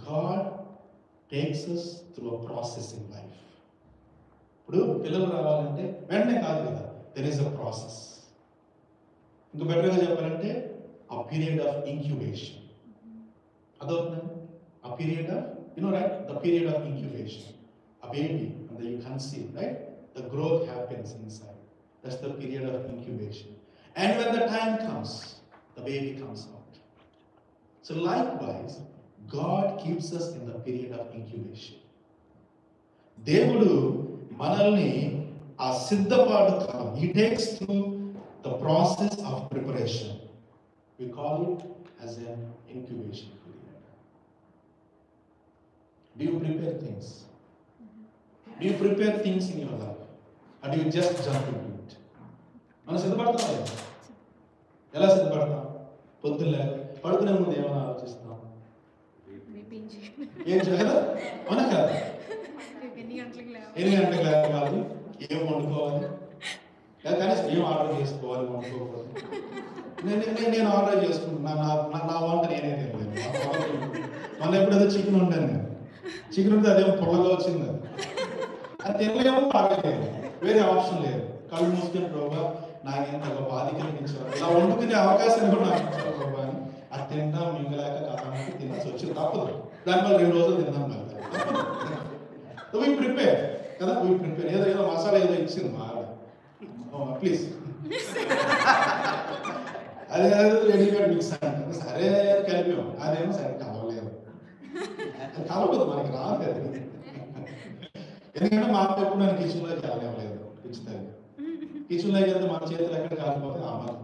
God takes us through a process in life. ఇప్పుడు పిల్లలు రావాలంటే వెంటనే కాదు కదా, దెర్ ఈస్ అ ప్రాసెస్. ఇంకా బెటర్గా చెప్పాలంటే a period of incubation. అదవుతుందండి. A period of, right, the period of incubation. A baby, and then you conceive, right? The growth happens inside. That's the period of incubation. And when the time comes, the baby comes out. So likewise, God keeps us in the period of incubation. దేవుడు మనల్ని ఆ సిద్ధపాటు కాలం, he takes through the process of preparation. We call it as an incubation period. Do you prepare things? Do you prepare things in your life? Or do you just jump into it? మనం సిద్ధపడతాం లేదా? ఎలా సిద్ధపడతాం? పొద్దున్న పడుకునే ముందు ఏమైనా ఆలోచిస్తాం? ఏం చేయదా? అవునా కదా? ఎన్ని గంటలకు లేవాలి, ఏం వండుకోవాలి, కనీసం ఏం ఆర్డర్ చేసుకోవాలి వండుకోకూడదు. నేను ఆర్డర్ చేసుకుంటున్నాను, నా వంట నేనే తినలేదు. మొన్న ఎప్పుడైతే చికెన్ వండాను నేను, చికెన్ ఉంటే అదేమో పొల్లగా వచ్చింది, అది తినలేమో తాగలేదు, వేరే ఆప్షన్ లేదు. కళ్ళు మూసుకొని ప్రభా నాకెంత బాధ కలిగించారు, ఇలా వండుకునే అవకాశాన్ని కూడా నాకు ఇచ్చారు ప్రభా అని అది తింటా మింగలేక కథానికి తినాల్సి వచ్చింది. తప్పదు, దానివల్ల 2 రోజులు తిందాం కదా. వీ ప్రిపేర్ కదా, వీ ప్రిపేర్. ఏదో మసాలా ఏదో ఇచ్చింది మా ప్లీజ్ అదే రెడీమేడ్ మిక్స్ అంటే సరే కలిపాం, అదేమో సరే కలవలేదు, కలవదు, మనకి రాదు అది. ఎందుకంటే మా అమ్మ ఎప్పుడు నన్ను కిచెన్లోకి వెళ్ళలేదు, కిచెన్ కిచెన్లోకి వెళ్తే మన చేతులు ఎక్కడ కాలిపోతే అమ్మకి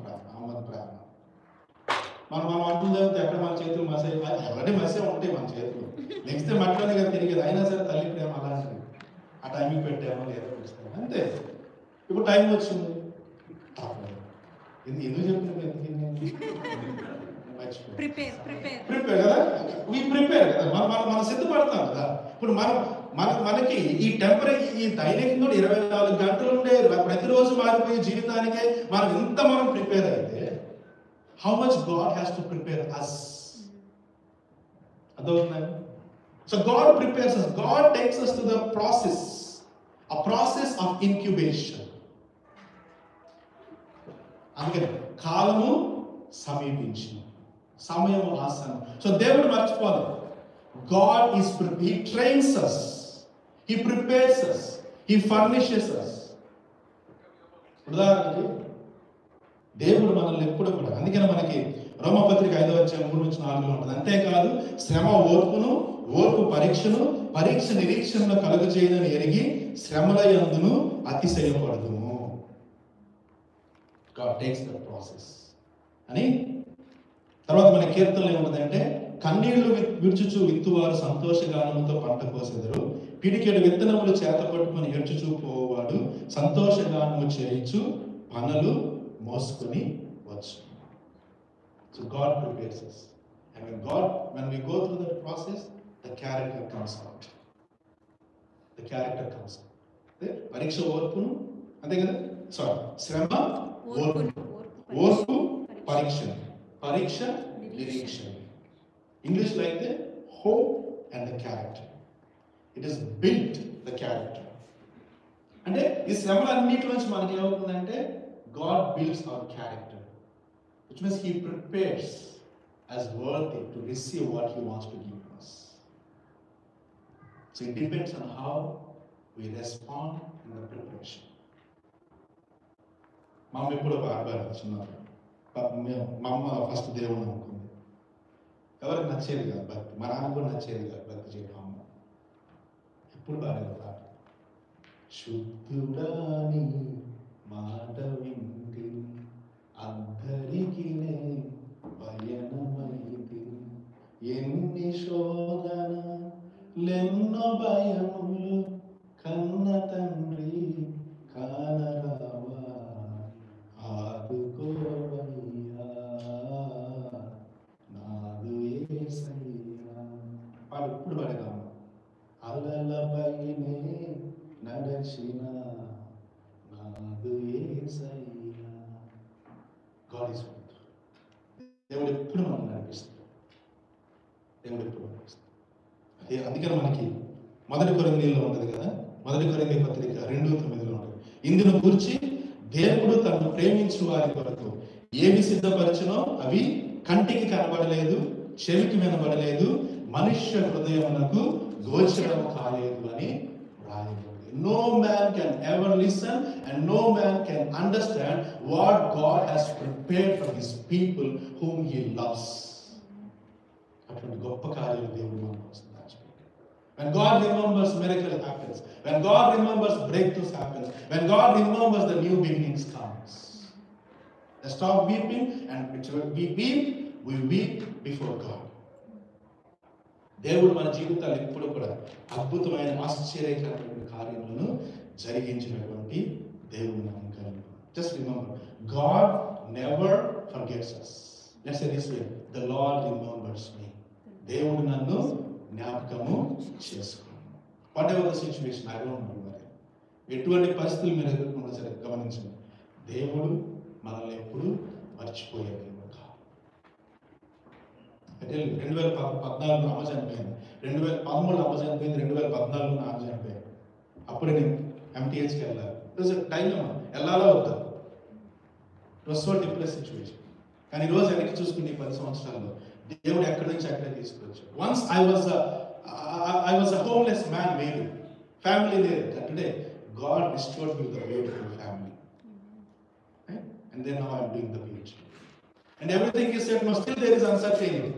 ప్రార్థన. మనం వంటలు చదివితే ఎక్కడ మన చేతులు మసే, ఎవరి మసే ఉంటాయి మన చేతులు, నెక్స్ట్ మట్టిలోనే కదా తిరిగేది. అయినా సరే తల్లి ప్రేమ అలాంటిది, ఆ టైంకి పెట్టామో లేదో పిలుస్తాము అంతే. ఇప్పుడు టైం వచ్చింది, ఎందుకు చెప్తున్నాను, ప్రిపేర్ కదా, వీ ప్రిపేర్ కదా, మనం సిద్ధపడతాం కదా. ఇప్పుడు మనకి ఈ టెంపరీ, ఈ దైనికంగా 24 గంటలు ఉండే ప్రతిరోజు మారిపోయే జీవితానికే మనం ప్రిపేర్ అయితే, how much God has to prepare us. అర్థమవుతుందండి? So God prepares us, God takes us to the process, a process of incubation. అందుకని కాలము సమీపించింది, సమయము ఆసనం. సో దేవుడు మర్చిపోలేదు, God is He trains us, He prepares us, He furnishes us. ఉదాహరణకి దేవుడు మనల్ని ఎప్పుడు కూడా, అందుకని మనకి రోమపత్రిక 5:3-4 ఉంటుంది. అంతేకాదు శ్రమ ఓర్పు పరీక్షను, పరీక్ష నిరీక్షణను కలుగజేయదని ఎరిగి శ్రమల యందును అతిశయపడదుము. God takes the process అని. తర్వాత మన కీర్తనలో ఏముందంటే, కన్నీళ్లు విడుచుచు విత్తువారు సంతోషగానముతో పంట కోసెదరు, పిడికెడు విత్తనములు చేత పట్టుకుని ఏడ్చుచూ పోవాడు సంతోషగానము చేయించు పనులు మోసుకొని వచ్చు. So God prepares us, and when we go through that process, the character comes out. The character comes out. పరీక్ష ఓర్పును, అంతే కదా, శ్రమ ఓర్పు పరీక్ష నిరీక్షణ. ఇంగ్లీష్లో అయితే hope and the character. It is built the character. అంటే ఈ శ్రమలన్నిటి నుంచి మనకి ఏమవుతుందంటే, God builds our character, which means He prepares as worthy to receive what He wants to give us. So it depends on how we respond in the preparation. మా అమ్మ ఎప్పుడు బాగా చిన్నారు, మా అమ్మ ఫస్ట్ దేవుడు అనుకుంది, ఎవరికి నచ్చేది కాదు భక్తి, మా నాన్న కూడా నచ్చేది కాదు భక్తి చేయడం. అమ్మ ఎప్పుడు బాగా పాట, శుద్ధుడాని మాట వింటి అందరికి భయనమైంది, ఎన్ని శోధనలెన్నో భయములు కన్న తండ్రి కానరావా ఆదుకోవయ్యా నాదు యేసయ్యా. వాడు ఇప్పుడు పడేదాము, అలలపైనే నడచిన నాదు యేసయ్యా. God is with. దేవుడు ఎప్పుడు మనం నడిపిస్తాడు, దేవుడు ఎప్పుడు నడిపిస్తాడు. అందుకని మనకి 1 కొరింథీయుల్లో ఉంటుంది కదా, 1 కొరింథీ పత్రిక 2:9 ఉంటుంది, ఇందును గురించి దేవుడు తనను ప్రేమించు వారి కొరకు ఏమి సిద్ధపరచునో అవి కంటికి కనబడలేదు, చెవికి వినబడలేదు, మనుష్య హృదయమునకు గోచరం కాలేదు అని రాయబడింది. No man can ever listen and no man can understand what God has prepared for His people whom He loves. అటువంటి గొప్ప కార్యాలు దేవుడు మనకు వస్తుంది. When God remembers, miracle happens. When God remembers, breakthroughs happens. When God remembers, the new beginnings comes. Let's stop weeping, and we weep before God. దేవుడు మన జీవితాలు ఎప్పుడు కూడా అద్భుతమైన ఆశ్చర్యకరమైన కార్యములను జరిగించినటువంటి దేవుడు మనం కలిగి. Just remember, God never forgets us. Let's say this way, the Lord remembers me. దేవుడు నన్ను జ్ఞాపకము చేసుకున్నాడు. What ever the situation, I don't know. మరి ఎటువంటి పరిస్థితులు మీరు ఎదుర్కొన్నా సరే గమనించండి, దేవుడు మనల్ని ఎప్పుడు మర్చిపోయాడు. 2014 అమ్మ చనిపోయింది, 2013 అమ్మ చనిపోయింది, 2014 నాన్న చనిపోయాడు. అప్పుడు నేను ఎంటీహెచ్కి వెళ్ళాలి. టైం వెళ్ళాలా వద్దా? It was so depress situation. కానీ ఈరోజు వెనక్కి చూసుకుని 10 సంవత్సరాల్లో దేవుడు ఎక్కడి నుంచి ఎక్కడ తీసుకొచ్చాడు. Once I was a homeless man, maybe family లేదు. Today God restored me with a beautiful family. Right? And then now I am doing the PhD. And everything is said, no, still there is uncertainty.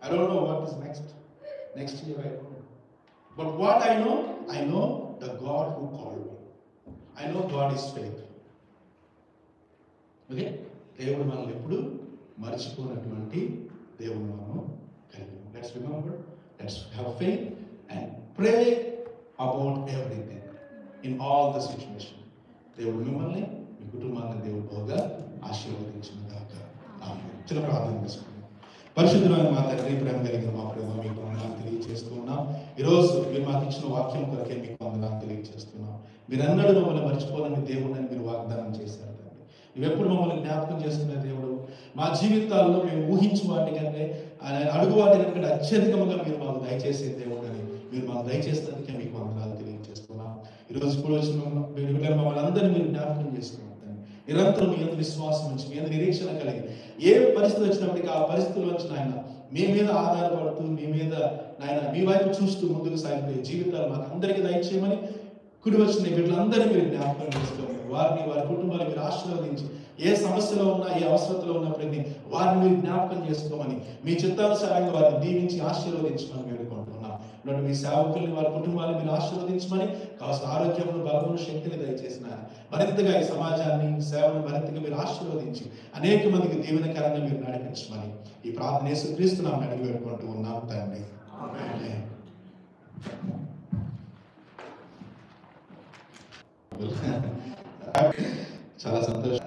I don't know what is next. Next year, I don't know. But what I know the God who called me. I know God is faithful. Okay? దేవుడు మనల్ని ఎప్పుడు మర్చిపోయినటువంటి దేవుడు మనము కలిగి. Let's remember, let's have faith and pray about everything. In all the situation. దేవుడు మిమ్మల్ని, మీ కుటుంబాన్ని దేవుడు బాగా ఆశీర్వదించిన గాక. ఆమేన్. చిన్న ప్రార్థన చేసుకుందాం. పరిశుద్ధమైన మా తండ్రి, ప్రేమ కలిగిన మా ప్రభువా, మీకు వందనాలు తెలియజేస్తూ ఉన్నాం. ఈరోజు మీరు మాకు ఇచ్చిన వాక్యం కొరకే మీకు వందనాలు తెలియజేస్తున్నాం. మీరన్నడూ మమ్మల్ని మర్చిపోదని దేవుడిని మీరు వాగ్దానం చేశారు తండ్రి. నువ్వెప్పుడు మమ్మల్ని జ్ఞాపకం చేసుకునే దేవుడు, మా జీవితాల్లో మేము ఊహించు వాటి కంటే, అడుగు వాటి కంటే అత్యధికంగా మీరు మాకు దయచేసే దేవుడు అని మీరు మాకు దయచేసినందుకే మీకు వందనాలు తెలియజేస్తున్నాం. ఈరోజు కూడా వచ్చిన మమ్మల్ని అందరినీ మీరు జ్ఞాపకం చేసుకున్నాం. నిరంతరం మీ అందరి విశ్వాసం నుంచి, మీ అందరి నిరీక్షణ కలిగి, ఏ పరిస్థితి వచ్చినప్పటికీ ఆ పరిస్థితుల నుంచి నాయన మీ మీద ఆధారపడుతూ, మీ మీద నాయన మీ వైపు చూస్తూ ముందుకు సాగిపోయే జీవితాలు మాకు అందరికీ దయచేయమని, కుడి వచ్చిన బిడ్డలందరినీ మీరు జ్ఞాపకం చేసుకోండి. వారిని, వారి కుటుంబాన్ని మీరు ఆశీర్వదించి, ఏ సమస్యలో ఉన్నా, ఏ అవసరతలో ఉన్నప్పటికీ వారిని మీరు జ్ఞాపకం చేసుకోమని, మీ చిత్తానుసారంగా వారిని దీవించి ఆశీర్వదించమని వేడుకుంటున్నాం. మీ సేవకుల్ని, వారి కుటుంబాన్ని మీరు ఆశీర్వదించమని, కావాల్సిన ఆరోగ్యమును, బలమును, శక్తిని దయచేసిన మరింతగా ఈ సమాజాన్ని, సేవను మరింతగా మీరు ఆశీర్వదించి అనేక మందికి దీవెనకరంగా మీరు నడిపించమని ఈ ప్రార్థన యేసుక్రీస్తు నామమున అడిగి వేడుకుంటూ ఉన్నాం తండ్రి. ఆమేన్. చాలా సంతోషం.